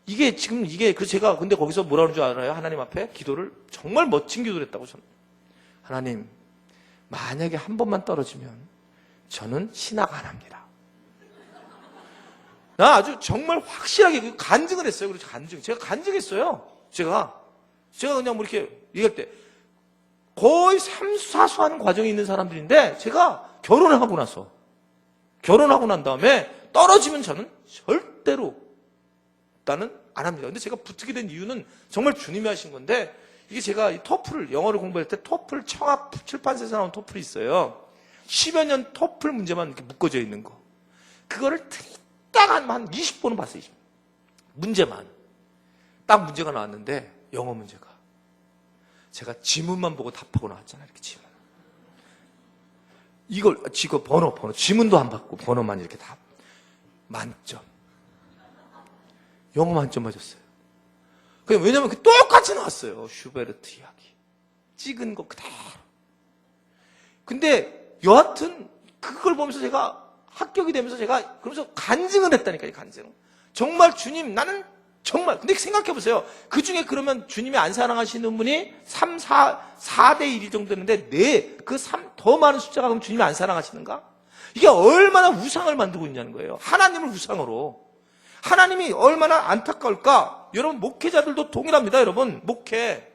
그래서 제가 근데 거기서 뭐라 그러는 줄 알아요? 하나님 앞에 기도를 정말 멋진 기도를 했다고 저는. 하나님, 만약에 한 번만 떨어지면 저는 신학 안 합니다. 나 아주 정말 확실하게 간증을 했어요. 그래서 제가 간증했어요. 제가 그냥 뭐 이렇게 얘기할 때 거의 사수하는 과정에 있는 사람들인데 제가 결혼을 하고 난 다음에 떨어지면 저는 절대로 나는 안 합니다. 근데 제가 붙게 된 이유는 정말 주님이 하신 건데, 이게 제가 이 토플을, 영어를 공부할 때 토플 청합 출판사에서 나온 토플이 있어요. 10여 년 토플 문제만 이렇게 묶어져 있는 거. 그거를 딱 한 20번은 봤어요. 문제만. 딱 문제가 나왔는데, 영어 문제가. 제가 지문만 보고 답하고 나왔잖아요. 이렇게 지문. 이걸, 번호. 지문도 안 받고 번호만 이렇게 답. 만점. 영어 만점 맞았어요. 왜냐면 똑같이 나왔어요. 슈베르트 이야기. 찍은 거 그대로. 근데 여하튼 그걸 보면서 제가 합격이 되면서 제가 그러면서 간증을 했다니까요. 간증. 정말 주님, 나는 정말. 근데 생각해 보세요. 그 중에 그러면 주님이 안 사랑하시는 분이 4대 1이 정도 되는데 더 많은 숫자가 그럼 주님이 안 사랑하시는가? 이게 얼마나 우상을 만들고 있냐는 거예요. 하나님을 우상으로. 하나님이 얼마나 안타까울까? 여러분, 목회자들도 동일합니다, 여러분. 목회.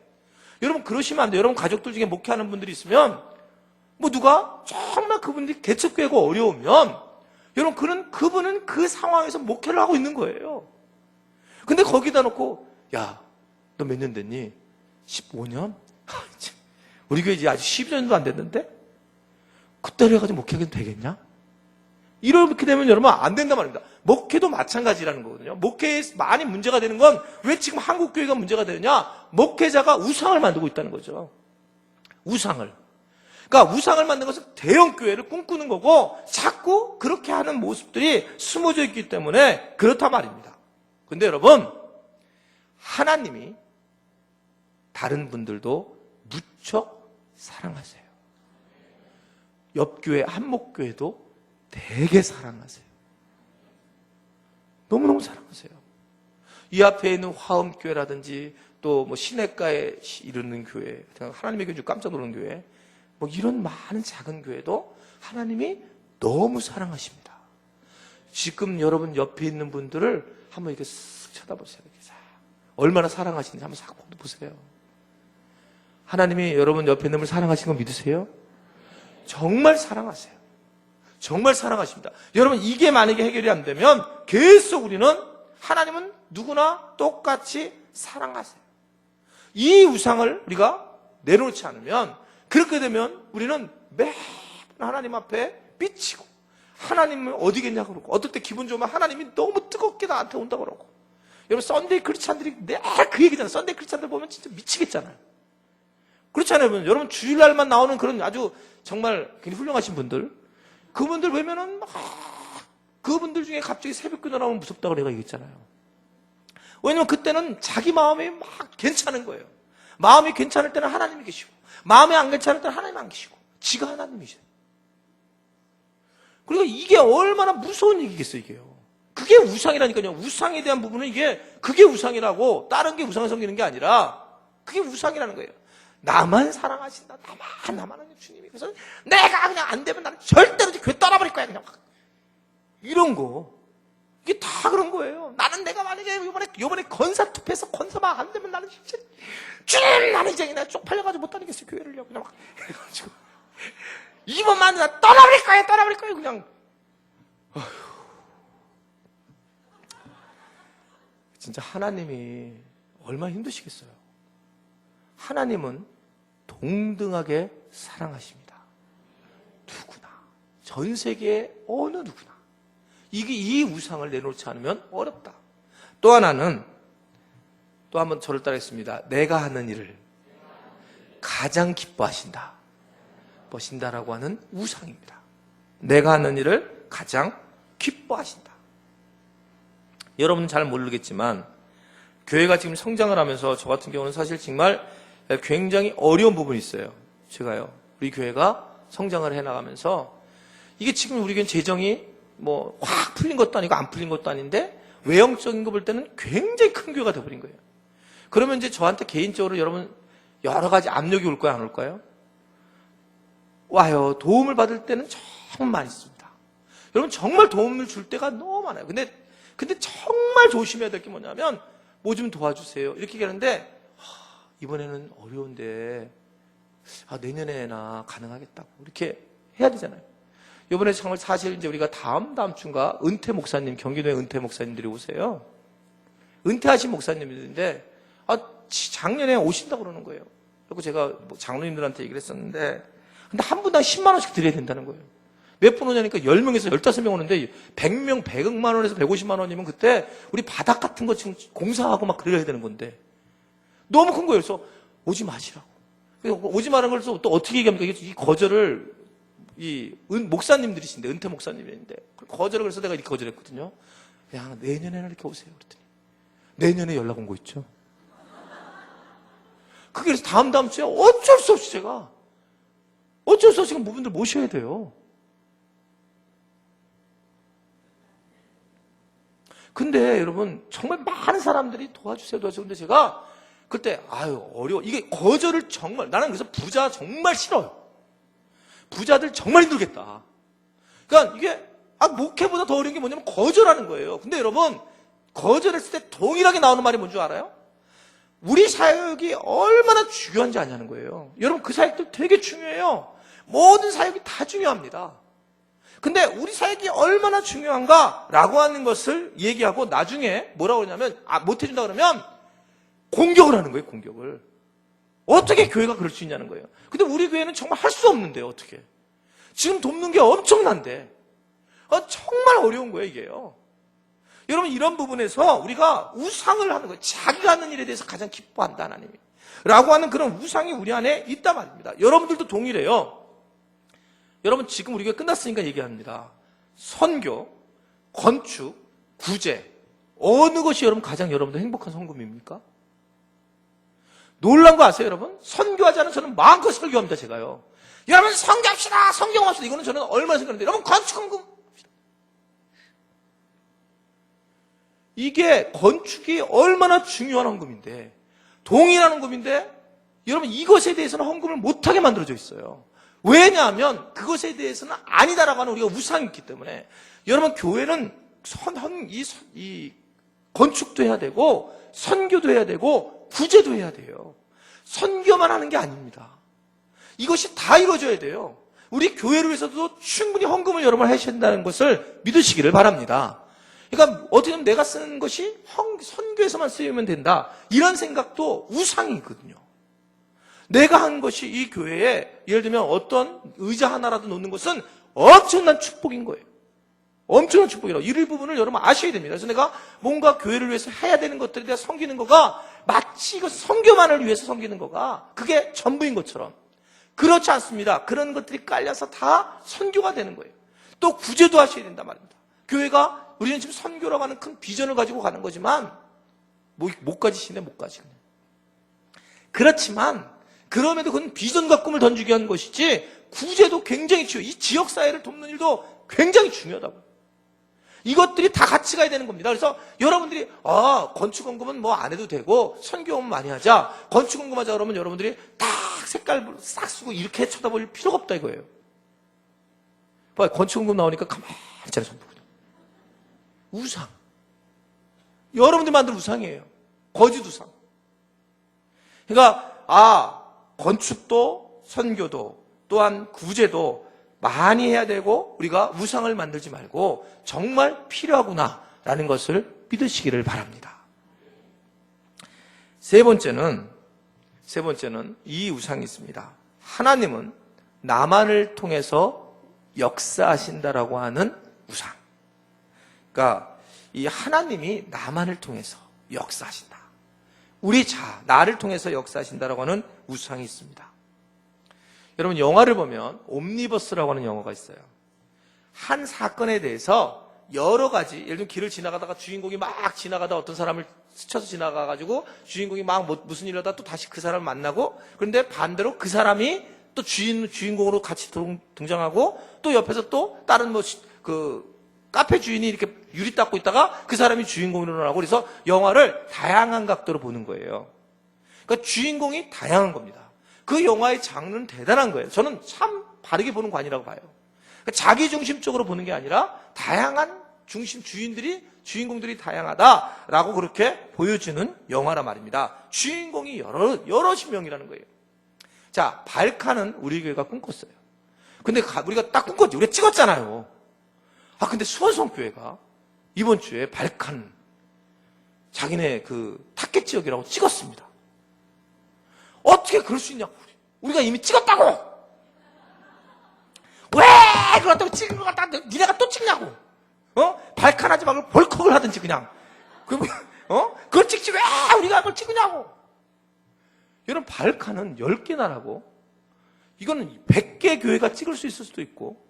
여러분, 그러시면 안 돼요. 여러분, 가족들 중에 목회하는 분들이 있으면, 누가 정말 그분들이 개척교회가 어려우면, 여러분, 그분은 그 상황에서 목회를 하고 있는 거예요. 근데 거기다 놓고, 야, 너 몇 년 됐니? 15년? 우리 교회 이제 아직 12년도 안 됐는데? 그때로 해가지고 목회하게 되겠냐? 이렇게 되면 여러분 안 된단 말입니다. 목회도 마찬가지라는 거거든요. 목회에 많이 문제가 되는 건 왜 지금 한국 교회가 문제가 되느냐? 목회자가 우상을 만들고 있다는 거죠. 우상을. 그러니까 우상을 만든 것은 대형 교회를 꿈꾸는 거고 자꾸 그렇게 하는 모습들이 숨어져 있기 때문에 그렇다 말입니다. 근데 여러분, 하나님이 다른 분들도 무척 사랑하세요. 옆교회 한목교회도 되게 사랑하세요. 너무너무 사랑하세요. 이 앞에 있는 화엄교회라든지 또 시내가에 이르는 교회, 하나님의 교회 깜짝 놀란 교회, 이런 많은 작은 교회도 하나님이 너무 사랑하십니다. 지금 여러분 옆에 있는 분들을 한번 이렇게 쓱 쳐다보세요. 이렇게 얼마나 사랑하시는지 한번 싹 보세요. 하나님이 여러분 옆에 있는 분을 사랑하시는 거 믿으세요? 정말 사랑하세요. 정말 사랑하십니다. 여러분, 이게 만약에 해결이 안 되면 계속 하나님은 누구나 똑같이 사랑하세요. 이 우상을 우리가 내려놓지 않으면, 그렇게 되면 우리는 매번 하나님 앞에 삐치고, 하나님은 어디 계냐 그러고, 어떨 때 기분 좋으면 하나님이 너무 뜨겁게 나한테 온다고 그러고. 여러분, 썬데이 크리스찬들이 늘 그 얘기잖아요. 썬데이 크리스찬들 보면 진짜 미치겠잖아요. 그렇잖아요. 여러분, 주일날만 나오는 그런 아주 정말 굉장히 훌륭하신 분들, 그분들 보면은 그분들 중에 갑자기 새벽기도 나오면 무섭다고 내가 얘기했잖아요. 왜냐면 그때는 자기 마음이 괜찮은 거예요. 마음이 괜찮을 때는 하나님이 계시고, 마음이 안 괜찮을 때는 하나님 안 계시고, 지가 하나님이죠. 그러니까 이게 얼마나 무서운 얘기겠어요, 이게요. 그게 우상이라니까요. 우상에 대한 부분은 그게 우상이라고, 다른 게 우상을 섬기는 게 아니라 그게 우상이라는 거예요. 나만 사랑하신다. 나만 하는 주님이. 그래서 내가 그냥 안 되면 나는 절대로 교회 떠나버릴 거야. 그냥 이런 거. 이게 다 그런 거예요. 내가 만약에 이번에 건사 투표해서 건사만 안 되면 나는 진짜 주님, 나는 이제 내가 쪽팔려가지고 못 다니겠어요. 교회를요. 그냥 해가지고 이번만 나 떠나버릴 거야. 그냥. 어휴. 진짜 하나님이 얼마나 힘드시겠어요. 하나님은 동등하게 사랑하십니다. 누구나. 전 세계의 어느 누구나. 이 우상을 내놓지 않으면 어렵다. 또 하나는, 또 한번 저를 따르겠습니다. 내가 하는 일을 가장 기뻐하신다. 보신다라고 하는 우상입니다. 내가 하는 일을 가장 기뻐하신다. 여러분은 잘 모르겠지만, 교회가 지금 성장을 하면서 저 같은 경우는 사실 정말 굉장히 어려운 부분이 있어요. 제가요. 우리 교회가 성장을 해나가면서 이게 지금 우리 교회 재정이 확 풀린 것도 아니고 안 풀린 것도 아닌데 외형적인 거 볼 때는 굉장히 큰 교회가 돼버린 거예요. 그러면 이제 저한테 개인적으로 여러분 여러 가지 압력이 올까요? 안 올까요? 와요. 도움을 받을 때는 정말 많이 씁니다. 여러분 정말 도움을 줄 때가 너무 많아요. 근데 근데 정말 조심해야 될 게 뭐냐면 뭐 좀 도와주세요 이렇게 얘기하는데 이번에는 어려운데 내년에나 가능하겠다고 이렇게 해야 되잖아요. 이번에 정말 사실 이제 우리가 다음 주인가 은퇴 목사님, 경기도의 은퇴 목사님들이 오세요. 은퇴하신 목사님들인데 작년에 오신다고 그러는 거예요. 그리고 제가 뭐 장로님들한테 얘기를 했었는데 근데 한 분당 10만 원씩 드려야 된다는 거예요. 몇 분 오냐니까 10명에서 15명 오는데 100명 100만 원에서 150만 원이면 그때 우리 바닥 같은 거 지금 공사하고 막 그래야 되는 건데 너무 큰 거예요. 그래서 오지 마시라고. 오지 말라는 걸 또 어떻게 얘기합니까? 이 거절을 목사님들이신데 은퇴 목사님인데 거절을 그래서 내가 이렇게 거절했거든요. 야 내년에는 이렇게 오세요. 그랬더니 내년에 연락 온 거 있죠. 그래서 다음 주에 어쩔 수 없이 제가 어쩔 수 없이 그분들 모셔야 돼요. 근데 여러분 정말 많은 사람들이 도와주세요. 근데 제가 그때 어려워. 이게 거절을 정말 나는 그래서 부자 정말 싫어요. 부자들 정말 힘들겠다. 그러니까 이게 목회보다 더 어려운 게 뭐냐면 거절하는 거예요. 근데 여러분 거절했을 때 동일하게 나오는 말이 뭔지 알아요? 우리 사역이 얼마나 중요한지 아냐는 거예요. 여러분 그 사역들 되게 중요해요. 모든 사역이 다 중요합니다. 근데 우리 사역이 얼마나 중요한가라고 하는 것을 얘기하고 나중에 뭐라고 그러냐면 못해준다 그러면 공격을 하는 거예요. 공격을. 어떻게 교회가 그럴 수 있냐는 거예요. 근데 우리 교회는 정말 할 수 없는데요. 어떻게. 지금 돕는 게 엄청난데 정말 어려운 거예요. 이게요. 여러분 이런 부분에서 우리가 우상을 하는 거예요. 자기가 하는 일에 대해서 가장 기뻐한다 하나님이 라고 하는 그런 우상이 우리 안에 있단 말입니다. 여러분들도 동일해요. 여러분 지금 우리 교회 끝났으니까 얘기합니다. 선교, 건축, 구제 어느 것이 여러분 가장 여러분들 행복한 헌금입니까? 놀란 거 아세요 여러분? 선교하지 않은 저는 마음껏 설교합니다. 제가요. 여러분 선교합시다. 성경합시다. 이거는 저는 얼마나 생각하는데 여러분 건축헌금 이게 건축이 얼마나 중요한 헌금인데 동일한 헌금인데 여러분 이것에 대해서는 헌금을 못하게 만들어져 있어요. 왜냐하면 그것에 대해서는 아니다라고 하는 우리가 우상이 있기 때문에 여러분 교회는 이 건축도 해야 되고 선교도 해야 되고 구제도 해야 돼요. 선교만 하는 게 아닙니다. 이것이 다 이루어져야 돼요. 우리 교회를 위해서도 충분히 헌금을 여러분 하셔야 된다는 것을 믿으시기를 바랍니다. 그러니까 어떻게 보면 내가 쓰는 것이 선교에서만 쓰이면 된다 이런 생각도 우상이 있거든요. 내가 한 것이 이 교회에 예를 들면 어떤 의자 하나라도 놓는 것은 엄청난 축복인 거예요. 엄청난 축복이라고. 이 부분을 여러분 아셔야 됩니다. 그래서 내가 뭔가 교회를 위해서 해야 되는 것들에 대해 섬기는 거가 마치 이거 선교만을 위해서 섬기는 거가 그게 전부인 것처럼 그렇지 않습니다. 그런 것들이 깔려서 다 선교가 되는 거예요. 또 구제도 하셔야 된단 말입니다. 교회가 우리는 지금 선교라고 하는 큰 비전을 가지고 가는 거지만 못 가지시네 못 가지네. 그렇지만 그럼에도 그건 비전과 꿈을 던지기 위한 것이지 구제도 굉장히 중요해요. 이 지역사회를 돕는 일도 굉장히 중요하다고. 이것들이 다 같이 가야 되는 겁니다. 그래서 여러분들이 건축헌금은 뭐 안 해도 되고 선교는 많이 하자. 건축헌금 하자 그러면 여러분들이 딱 색깔 싹 쓰고 이렇게 쳐다볼 필요가 없다 이거예요. 봐요. 건축헌금 나오니까 가만히 있잖아요. 손 보고. 우상. 여러분들이 만든 우상이에요. 거짓 우상. 그러니까 건축도 선교도 또한 구제도 많이 해야 되고 우리가 우상을 만들지 말고 정말 필요하구나라는 것을 믿으시기를 바랍니다. 세 번째는 이 우상이 있습니다. 하나님은 나만을 통해서 역사하신다라고 하는 우상. 그러니까 이 하나님이 나만을 통해서 역사하신다. 나를 통해서 역사하신다라고 하는 우상이 있습니다. 여러분 영화를 보면 옴니버스라고 하는 영화가 있어요. 한 사건에 대해서 여러 가지 예를 들면 길을 지나가다가 주인공이 막 지나가다 어떤 사람을 스쳐서 지나가가지고 주인공이 막 무슨 일을 하다 또 다시 그 사람을 만나고 그런데 반대로 그 사람이 또 주인공으로 같이 등장하고 또 옆에서 또 다른 카페 주인이 이렇게 유리 닦고 있다가 그 사람이 주인공으로 나오고 그래서 영화를 다양한 각도로 보는 거예요. 그러니까 주인공이 다양한 겁니다. 그 영화의 장르는 대단한 거예요. 저는 참 바르게 보는 관이라고 봐요. 그러니까 자기중심적으로 보는 게 아니라 다양한 중심 주인공들이 다양하다라고 그렇게 보여주는 영화란 말입니다. 주인공이 여럿이 명이라는 거예요. 자, 발칸은 우리 교회가 꿈꿨어요. 근데 우리가 딱 꿈꿨지. 우리가 찍었잖아요. 근데 수원성교회가 이번 주에 발칸 자기네 그 타겟 지역이라고 찍었습니다. 어떻게 그럴 수 있냐고. 우리가 이미 찍었다고. 왜 그걸 또 찍은 것 같다. 니네가 또 찍냐고. 발칸하지 말고 벌컥을 하든지 그냥. 그걸 찍지 왜 우리가 그걸 찍느냐고. 여러분, 발칸은 10개나라고. 이거는 100개 교회가 찍을 수 있을 수도 있고,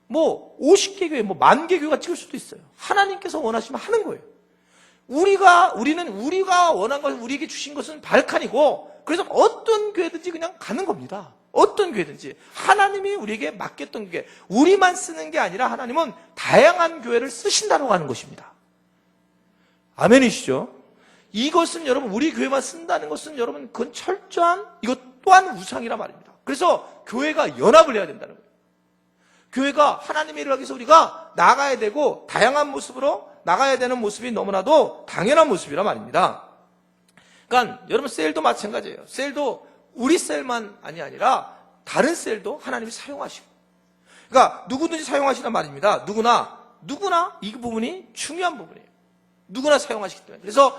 50개 교회, 10,000개 교회가 찍을 수도 있어요. 하나님께서 원하시면 하는 거예요. 우리는 우리가 원한 것을 우리에게 주신 것은 발칸이고, 그래서 어떤 교회든지 그냥 가는 겁니다. 어떤 교회든지. 하나님이 우리에게 맡겼던 게 우리만 쓰는 게 아니라 하나님은 다양한 교회를 쓰신다고 하는 것입니다. 아멘이시죠? 이것은 여러분, 우리 교회만 쓴다는 것은 여러분, 그건 철저한, 이것 또한 우상이란 말입니다. 그래서 교회가 연합을 해야 된다는 거예요. 교회가 하나님의 일을 하기 위해서 우리가 나가야 되고, 다양한 모습으로 나가야 되는 모습이 너무나도 당연한 모습이란 말입니다. 그러니까 여러분, 셀도 마찬가지예요. 셀도 우리 셀만 아니라 다른 셀도 하나님이 사용하시고, 그러니까 누구든지 사용하시란 말입니다. 누구나 이 부분이 중요한 부분이에요. 누구나 사용하시기 때문에. 그래서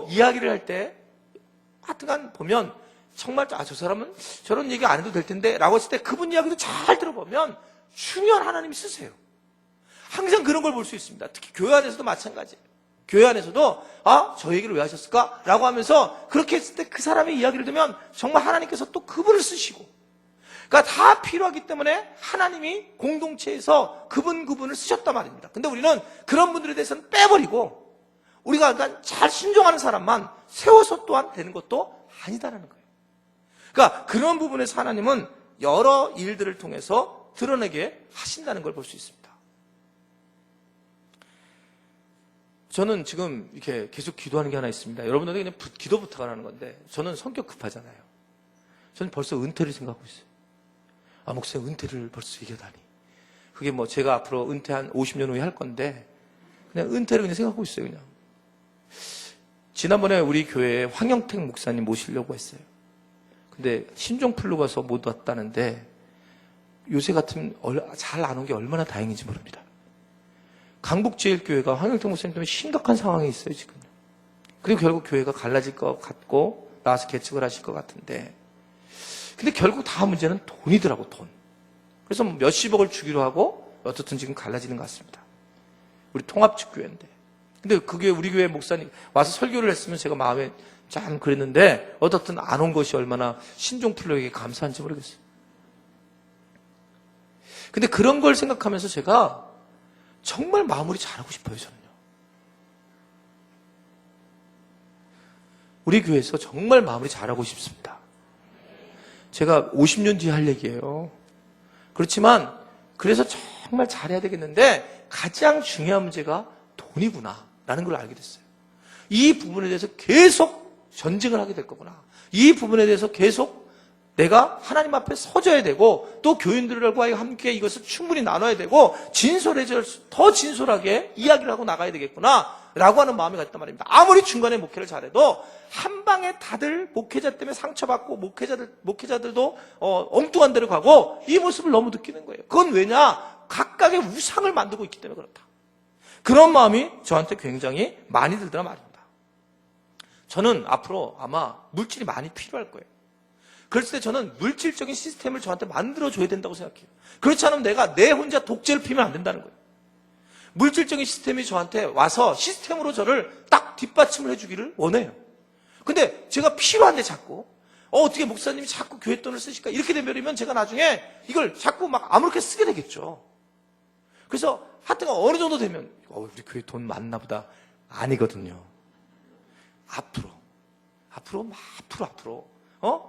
이야기를 할 때 하여튼간 보면 정말 저 사람은 저런 얘기 안 해도 될 텐데 라고 했을 때 그분 이야기도 잘 들어보면 중요한 하나님이 쓰세요. 항상 그런 걸 볼 수 있습니다. 특히 교회 안에서도 마찬가지예요. 교회 안에서도 저 얘기를 왜 하셨을까? 라고 하면서 그렇게 했을 때 그 사람의 이야기를 들으면 정말 하나님께서 또 그분을 쓰시고, 그러니까 다 필요하기 때문에 하나님이 공동체에서 그분을 쓰셨단 말입니다. 근데 우리는 그런 분들에 대해서는 빼버리고 우리가 일단 잘 순종하는 사람만 세워서 또한 되는 것도 아니다라는 거예요. 그러니까 그런 부분에서 하나님은 여러 일들을 통해서 드러내게 하신다는 걸 볼 수 있습니다. 저는 지금 이렇게 계속 기도하는 게 하나 있습니다. 여러분들에게 그냥 기도 부탁을 하는 건데, 저는 성격 급하잖아요. 저는 벌써 은퇴를 생각하고 있어요. 목사님, 은퇴를 벌써 얘기하다니. 그게 제가 앞으로 은퇴 한 50년 후에 할 건데, 그냥 은퇴를 그냥 생각하고 있어요, 그냥. 지난번에 우리 교회에 황영택 목사님 모시려고 했어요. 근데 신종플루 가서 못 왔다는데, 요새 같으면 잘 안 온 게 얼마나 다행인지 모릅니다. 강북제일교회가 황영택 목사님 때문에 심각한 상황에 있어요, 지금. 그리고 결국 교회가 갈라질 것 같고 나와서 개척을 하실 것 같은데, 근데 결국 다 문제는 돈이더라고, 돈. 그래서 몇십억을 주기로 하고 어떻든 지금 갈라지는 것 같습니다. 우리 통합측교회인데. 근데 그게 우리 교회 목사님 와서 설교를 했으면 제가 마음에 참 그랬는데, 어떻든 안 온 것이 얼마나 신종플루에게 감사한지 모르겠어요. 근데 그런 걸 생각하면서 제가 정말 마무리 잘하고 싶어요, 저는요. 우리 교회에서 정말 마무리 잘하고 싶습니다. 제가 50년 뒤에 할 얘기예요. 그렇지만 그래서 정말 잘해야 되겠는데 가장 중요한 문제가 돈이구나 라는 걸 알게 됐어요. 이 부분에 대해서 계속 전쟁을 하게 될 거구나. 이 부분에 대해서 계속 내가 하나님 앞에 서져야 되고, 또 교인들과 함께 이것을 충분히 나눠야 되고, 더 진솔하게 이야기를 하고 나가야 되겠구나 라고 하는 마음이 갔단 말입니다. 아무리 중간에 목회를 잘해도 한 방에 다들 목회자 때문에 상처받고, 목회자들도 엉뚱한 데로 가고, 이 모습을 너무 느끼는 거예요. 그건 왜냐? 각각의 우상을 만들고 있기 때문에 그렇다. 그런 마음이 저한테 굉장히 많이 들더란 말입니다. 저는 앞으로 아마 물질이 많이 필요할 거예요. 그랬을 때 저는 물질적인 시스템을 저한테 만들어줘야 된다고 생각해요. 그렇지 않으면 내가 내 혼자 독재를 피면 안 된다는 거예요. 물질적인 시스템이 저한테 와서 시스템으로 저를 딱 뒷받침을 해주기를 원해요. 근데 제가 필요한데 자꾸 어떻게 목사님이 자꾸 교회 돈을 쓰실까? 이렇게 되면 제가 나중에 이걸 자꾸 막 아무렇게 쓰게 되겠죠. 그래서 하여튼 어느 정도 되면 우리 교회 돈 많나 보다. 아니거든요. 앞으로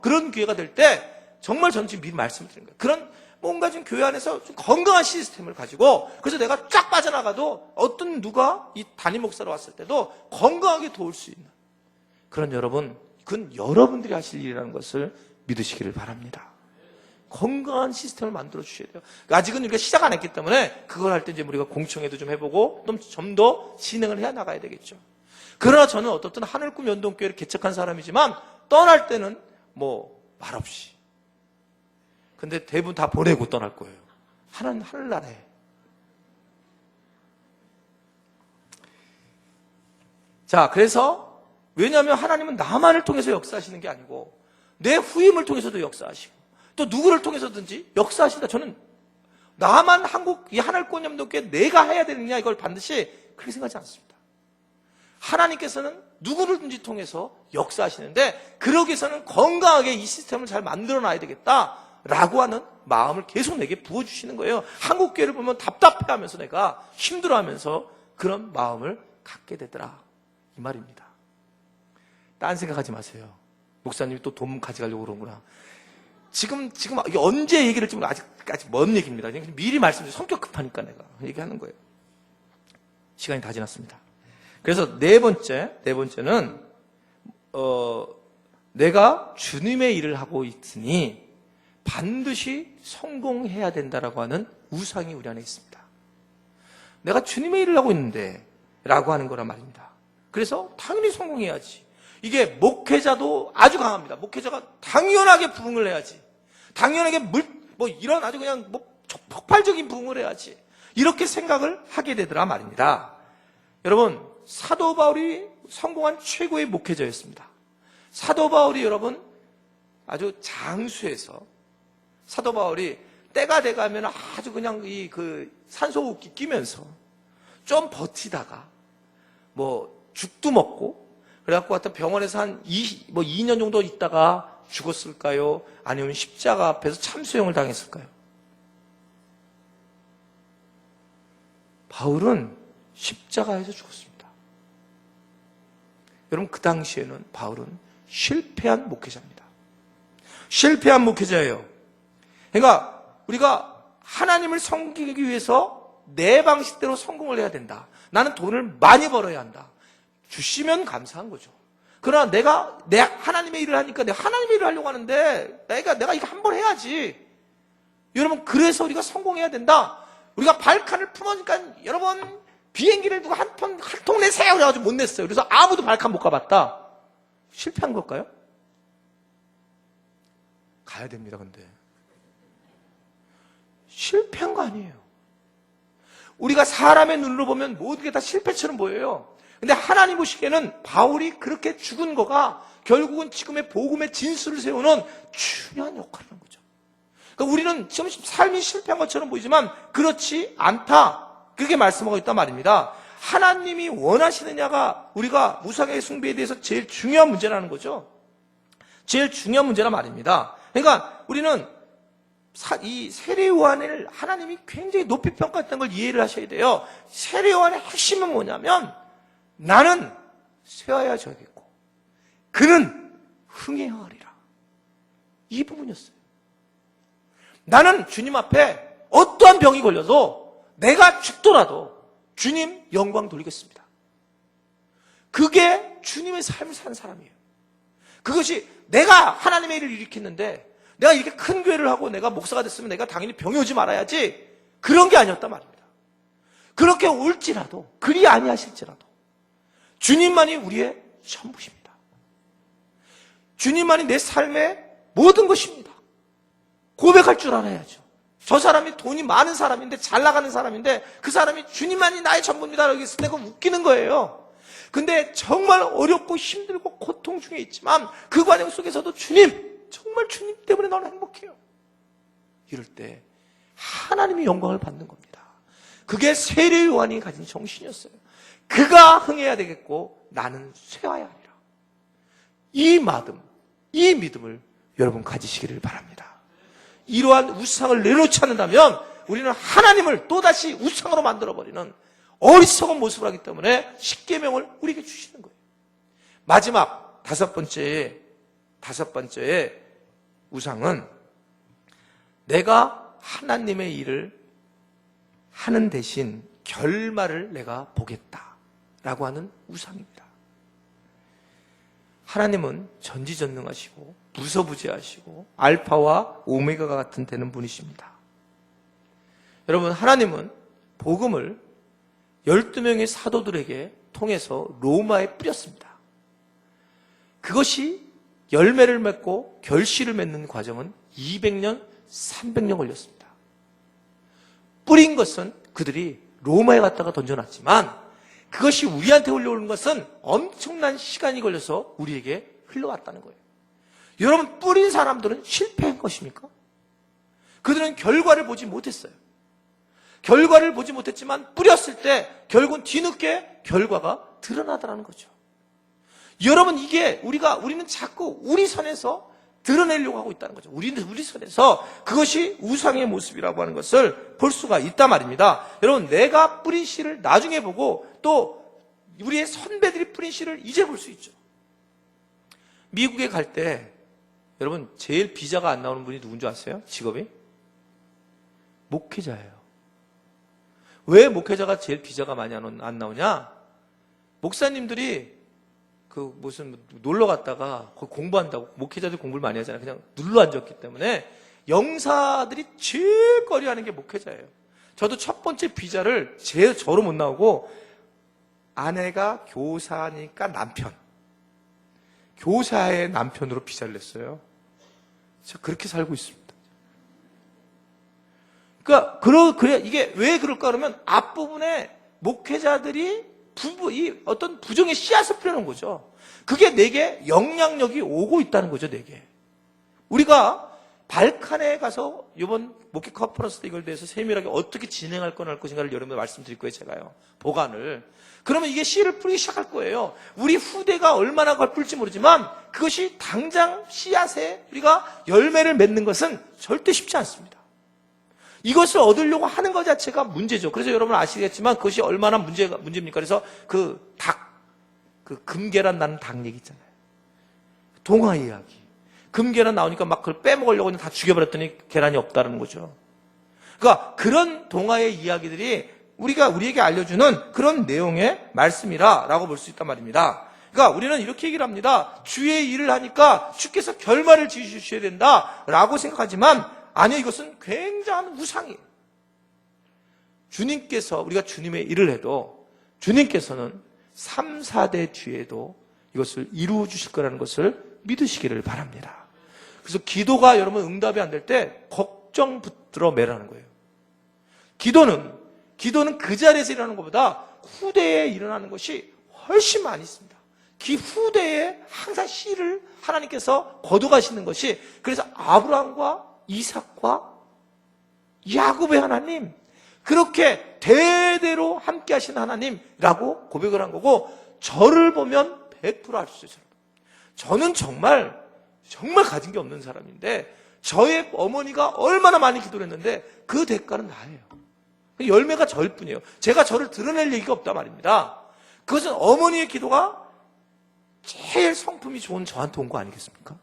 그런 기회가 될 때 정말 저는 지금 미리 말씀드리는 거예요. 그런 뭔가 좀 교회 안에서 좀 건강한 시스템을 가지고, 그래서 내가 쫙 빠져나가도 어떤 누가 이 담임 목사로 왔을 때도 건강하게 도울 수 있는 그런 그건 여러분들이 하실 일이라는 것을 믿으시기를 바랍니다. 건강한 시스템을 만들어 주셔야 돼요. 아직은 우리가 시작 안 했기 때문에 그걸 할 때 이제 우리가 공청회도 좀 해보고 좀 더 진행을 해 나가야 되겠죠. 그러나 저는 어떻든 하늘꿈 연동교회를 개척한 사람이지만 떠날 때는 뭐 말없이. 근데 대부분 다 보내고 떠날 거예요. 하늘나라에. 자, 그래서 왜냐하면 하나님은 나만을 통해서 역사하시는 게 아니고 내 후임을 통해서도 역사하시고 또 누구를 통해서든지 역사하신다. 저는 나만 이 하늘권 연동교회 내가 해야 되느냐 이걸 반드시 그렇게 생각하지 않습니다. 하나님께서는 누구든지 통해서 역사하시는데 그러기 위해서는 건강하게 이 시스템을 잘 만들어놔야 되겠다라고 하는 마음을 계속 내게 부어주시는 거예요. 한국교회를 보면 답답해하면서 내가 힘들어하면서 그런 마음을 갖게 되더라 이 말입니다. 딴 생각하지 마세요. 목사님이 또 돈 가져가려고 그러는구나. 지금 이게 언제 얘기를 좀 아직까지 먼 얘기입니다. 그냥 미리 말씀드려. 성격 급하니까 내가 얘기하는 거예요. 시간이 다 지났습니다. 그래서 네 번째는 내가 주님의 일을 하고 있으니 반드시 성공해야 된다라고 하는 우상이 우리 안에 있습니다. 내가 주님의 일을 하고 있는데 라고 하는 거란 말입니다. 그래서 당연히 성공해야지. 이게 목회자도 아주 강합니다. 목회자가 당연하게 부흥을 해야지. 당연하게 이런 아주 그냥 폭발적인 부흥을 해야지. 이렇게 생각을 하게 되더라 말입니다. 여러분, 사도 바울이 성공한 최고의 목회자였습니다. 사도 바울이 여러분 아주 장수해서 사도 바울이 때가 돼가면 아주 그냥 산소호흡기 끼면서 좀 버티다가 죽도 먹고 그래갖고 하여튼 병원에서 한 2년 정도 있다가 죽었을까요? 아니면 십자가 앞에서 참수형을 당했을까요? 바울은 십자가에서 죽었습니다. 여러분, 그 당시에는 바울은 실패한 목회자입니다. 실패한 목회자예요. 그러니까 우리가 하나님을 섬기기 위해서 내 방식대로 성공을 해야 된다. 나는 돈을 많이 벌어야 한다. 주시면 감사한 거죠. 그러나 내가 하나님의 일을 하니까 내가 하나님의 일을 하려고 하는데 내가 이거 한 번 해야지. 여러분, 그래서 우리가 성공해야 된다. 우리가 발칸을 품으니까 여러분 비행기를 누가 한 통 내세요 그래가지고 못 냈어요. 그래서 아무도 발칸 못 가봤다. 실패한 걸까요? 가야 됩니다. 근데 실패한 거 아니에요. 우리가 사람의 눈으로 보면 모든 게 다 실패처럼 보여요. 근데 하나님 보시기에는 바울이 그렇게 죽은 거가 결국은 지금의 복음의 진수를 세우는 중요한 역할을 한 거죠. 그러니까 우리는 지금 삶이 실패한 것처럼 보이지만 그렇지 않다. 그렇게 말씀하고 있단 말입니다. 하나님이 원하시느냐가 우리가 우상의 숭배에 대해서 제일 중요한 문제라는 거죠. 제일 중요한 문제란 말입니다. 그러니까 우리는 이 세례 요한을 하나님이 굉장히 높이 평가했다는 걸 이해를 하셔야 돼요. 세례 요한의 핵심은 뭐냐면 나는 쇠하여져야겠고 그는 흥행하리라. 이 부분이었어요. 나는 주님 앞에 어떠한 병이 걸려도 내가 죽더라도 주님 영광 돌리겠습니다. 그게 주님의 삶을 사는 사람이에요. 그것이 내가 하나님의 일을 일으켰는데 내가 이렇게 큰 교회를 하고 내가 목사가 됐으면 내가 당연히 병이 오지 말아야지 그런 게 아니었단 말입니다. 그렇게 올지라도 그리 아니하실지라도 주님만이 우리의 전부십니다. 주님만이 내 삶의 모든 것입니다. 고백할 줄 알아야죠. 저 사람이 돈이 많은 사람인데 잘 나가는 사람인데 그 사람이 주님만이 나의 전부입니다 라고 했을 때 그건 웃기는 거예요. 근데 정말 어렵고 힘들고 고통 중에 있지만 그 과정 속에서도 주님, 정말 주님 때문에 나는 행복해요. 이럴 때 하나님이 영광을 받는 겁니다. 그게 세례 요한이 가진 정신이었어요. 그가 흥해야 되겠고 나는 쇠하야 하리라. 이 믿음을 여러분 가지시기를 바랍니다. 이러한 우상을 내놓지 않는다면 우리는 하나님을 또다시 우상으로 만들어버리는 어리석은 모습을 하기 때문에 십계명을 우리에게 주시는 거예요. 마지막 다섯 번째 우상은 내가 하나님의 일을 하는 대신 결말을 내가 보겠다라고 하는 우상입니다. 하나님은 전지전능하시고 무서부재하시고 알파와 오메가가 같은 되는 분이십니다. 여러분, 하나님은 복음을 12명의 사도들에게 통해서 로마에 뿌렸습니다. 그것이 열매를 맺고 결실을 맺는 과정은 200년, 300년 걸렸습니다. 뿌린 것은 그들이 로마에 갔다가 던져놨지만 그것이 우리한테 올라오는 것은 엄청난 시간이 걸려서 우리에게 흘러왔다는 거예요. 여러분, 뿌린 사람들은 실패한 것입니까? 그들은 결과를 보지 못했어요. 결과를 보지 못했지만 뿌렸을 때 결국은 뒤늦게 결과가 드러나더라는 거죠. 여러분, 우리는 자꾸 우리 선에서 드러내려고 하고 있다는 거죠. 우리 선에서 그것이 우상의 모습이라고 하는 것을 볼 수가 있단 말입니다. 여러분, 내가 뿌린 씨를 나중에 보고 또 우리의 선배들이 뿌린 씨를 이제 볼 수 있죠. 미국에 갈 때 여러분, 제일 비자가 안 나오는 분이 누군지 아세요? 직업이? 목회자예요. 왜 목회자가 제일 비자가 많이 안 나오냐? 목사님들이 무슨 놀러 갔다가 거기 공부한다고, 목회자들 공부를 많이 하잖아요. 그냥 눌러 앉았기 때문에 영사들이 제일 꺼려하는 게 목회자예요. 저도 첫 번째 비자를 저로 못 나오고 아내가 교사니까 교사의 남편으로 비자를 냈어요. 저 그렇게 살고 있습니다. 그래, 이게 왜 그럴까 그러면 앞부분에 목회자들이 어떤 부정의 씨앗을 뿌려놓은 거죠. 그게 내게 영향력이 오고 있다는 거죠, 내게. 우리가 발칸에 가서 이번 목회 컨퍼런스 때 이걸 대해서 세밀하게 어떻게 진행할 것인가를 여러분들 말씀드릴 거예요, 제가요. 보관을. 그러면 이게 씨를 뿌리기 시작할 거예요. 우리 후대가 얼마나 뿌릴지 모르지만 그것이 당장 씨앗에 우리가 열매를 맺는 것은 절대 쉽지 않습니다. 이것을 얻으려고 하는 것 자체가 문제죠. 그래서 여러분 아시겠지만 그것이 얼마나 문제입니까? 그래서 금계란 나는 닭 얘기 있잖아요. 동화 이야기. 금계란 나오니까 막 그걸 빼먹으려고 다 죽여버렸더니 계란이 없다는 거죠. 그러니까 그런 동화의 이야기들이 우리에게 알려주는 그런 내용의 말씀이라고 볼 수 있단 말입니다. 그러니까 우리는 이렇게 얘기를 합니다. 주의 일을 하니까 주께서 결말을 지으셔야 된다라고 생각하지만 아니요, 이것은 굉장한 우상이에요. 주님께서, 우리가 주님의 일을 해도 주님께서는 3, 4대 뒤에도 이것을 이루어 주실 거라는 것을 믿으시기를 바랍니다. 그래서 기도가 여러분 응답이 안 될 때 걱정 붙들어 매라는 거예요. 기도는 그 자리에서 일어나는 것보다 후대에 일어나는 것이 훨씬 많이 있습니다. 그 후대에 항상 씨를 하나님께서 거둬가시는 것이, 그래서 아브라함과 이삭과 야곱의 하나님, 그렇게 대대로 함께 하시는 하나님이라고 고백을 한 거고, 저를 보면 100% 알 수 있어요. 저는 정말 가진 게 없는 사람인데 저의 어머니가 얼마나 많이 기도를 했는데 그 대가는 나예요. 열매가 저일 뿐이에요. 제가 저를 드러낼 얘기가 없단 말입니다. 그것은 어머니의 기도가 제일 성품이 좋은 저한테 온 거 아니겠습니까?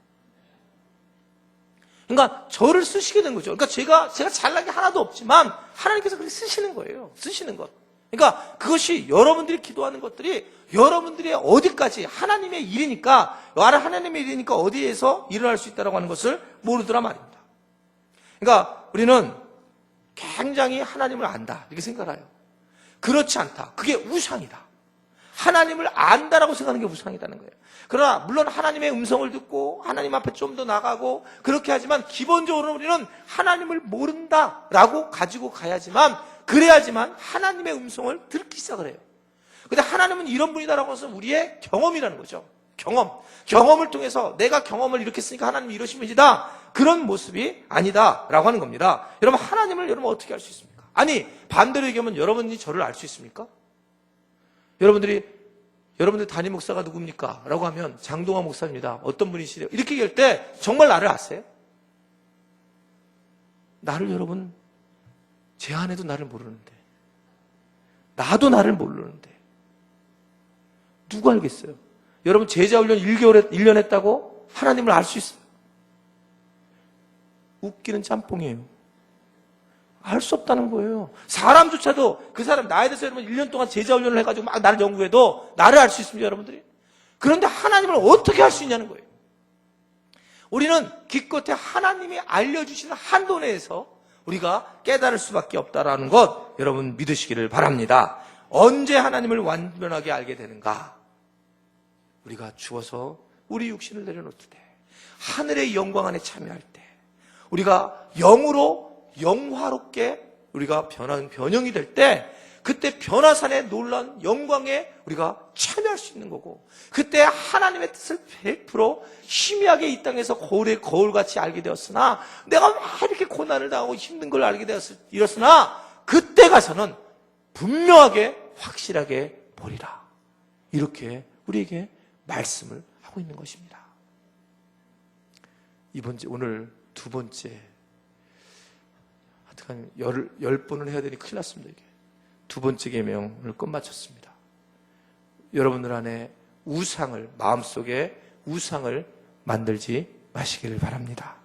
그러니까 저를 쓰시게 된 거죠. 그러니까 제가 잘난 게 하나도 없지만 하나님께서 그렇게 쓰시는 거예요. 쓰시는 것. 그러니까 그것이 여러분들이 기도하는 것들이 여러분들의 어디까지 하나님의 일이니까, 하나님의 일이니까 어디에서 일어날 수 있다고 하는 것을 모르더라 말입니다. 그러니까 우리는 굉장히 하나님을 안다 이렇게 생각을 해요. 그렇지 않다. 그게 우상이다. 하나님을 안다라고 생각하는 게 우상이라는 거예요. 그러나 물론 하나님의 음성을 듣고 하나님 앞에 좀 더 나가고 그렇게 하지만 기본적으로 우리는 하나님을 모른다라고 가지고 그래야지만 하나님의 음성을 듣기 시작을 해요. 근데 하나님은 이런 분이다라고 해서 우리의 경험이라는 거죠. 경험을 통해서 내가 경험을 이렇게 했으니까 하나님이 이러신 분이다, 그런 모습이 아니다라고 하는 겁니다. 여러분, 하나님을 여러분 어떻게 알 수 있습니까? 아니, 반대로 얘기하면 여러분이 저를 알 수 있습니까? 여러분들 담임 목사가 누굽니까? 라고 하면 장동화 목사입니다. 어떤 분이시래요? 이렇게 얘기할 때 정말 나를 아세요? 나를 여러분, 제 아내도 나를 모르는데, 나도 나를 모르는데 누가 알겠어요? 여러분, 제자훈련 1년 했다고 하나님을 알 수 있어요? 웃기는 짬뽕이에요. 알 수 없다는 거예요. 사람조차도 그 사람 나에 대해서 여러분 1년 동안 제자훈련을 해가지고 막 나를 연구해도 나를 알 수 있습니다, 여러분들이? 그런데 하나님을 어떻게 할 수 있냐는 거예요. 우리는 기껏해 하나님이 알려주시는 한도 내에서 우리가 깨달을 수밖에 없다라는 것 여러분 믿으시기를 바랍니다. 언제 하나님을 완전하게 알게 되는가? 우리가 죽어서 우리 육신을 내려놓을 때, 하늘의 영광 안에 참여할 때, 우리가 영으로 영화롭게 우리가 변형이 될 때, 그때 변화산의 놀라운 영광에 우리가 참여할 수 있는 거고, 그때 하나님의 뜻을 100% 희미하게 이 땅에서 거울같이 알게 되었으나, 내가 막 이렇게 고난을 당하고 힘든 걸 알게 되었으나, 그때 가서는 분명하게 확실하게 보리라. 이렇게 우리에게 말씀을 하고 있는 것입니다. 오늘 두 번째, 하여튼 10번을 해야 되니 큰일 났습니다. 이게 두 번째 계명을 끝마쳤습니다. 여러분들 안에 마음속에 우상을 만들지 마시기를 바랍니다.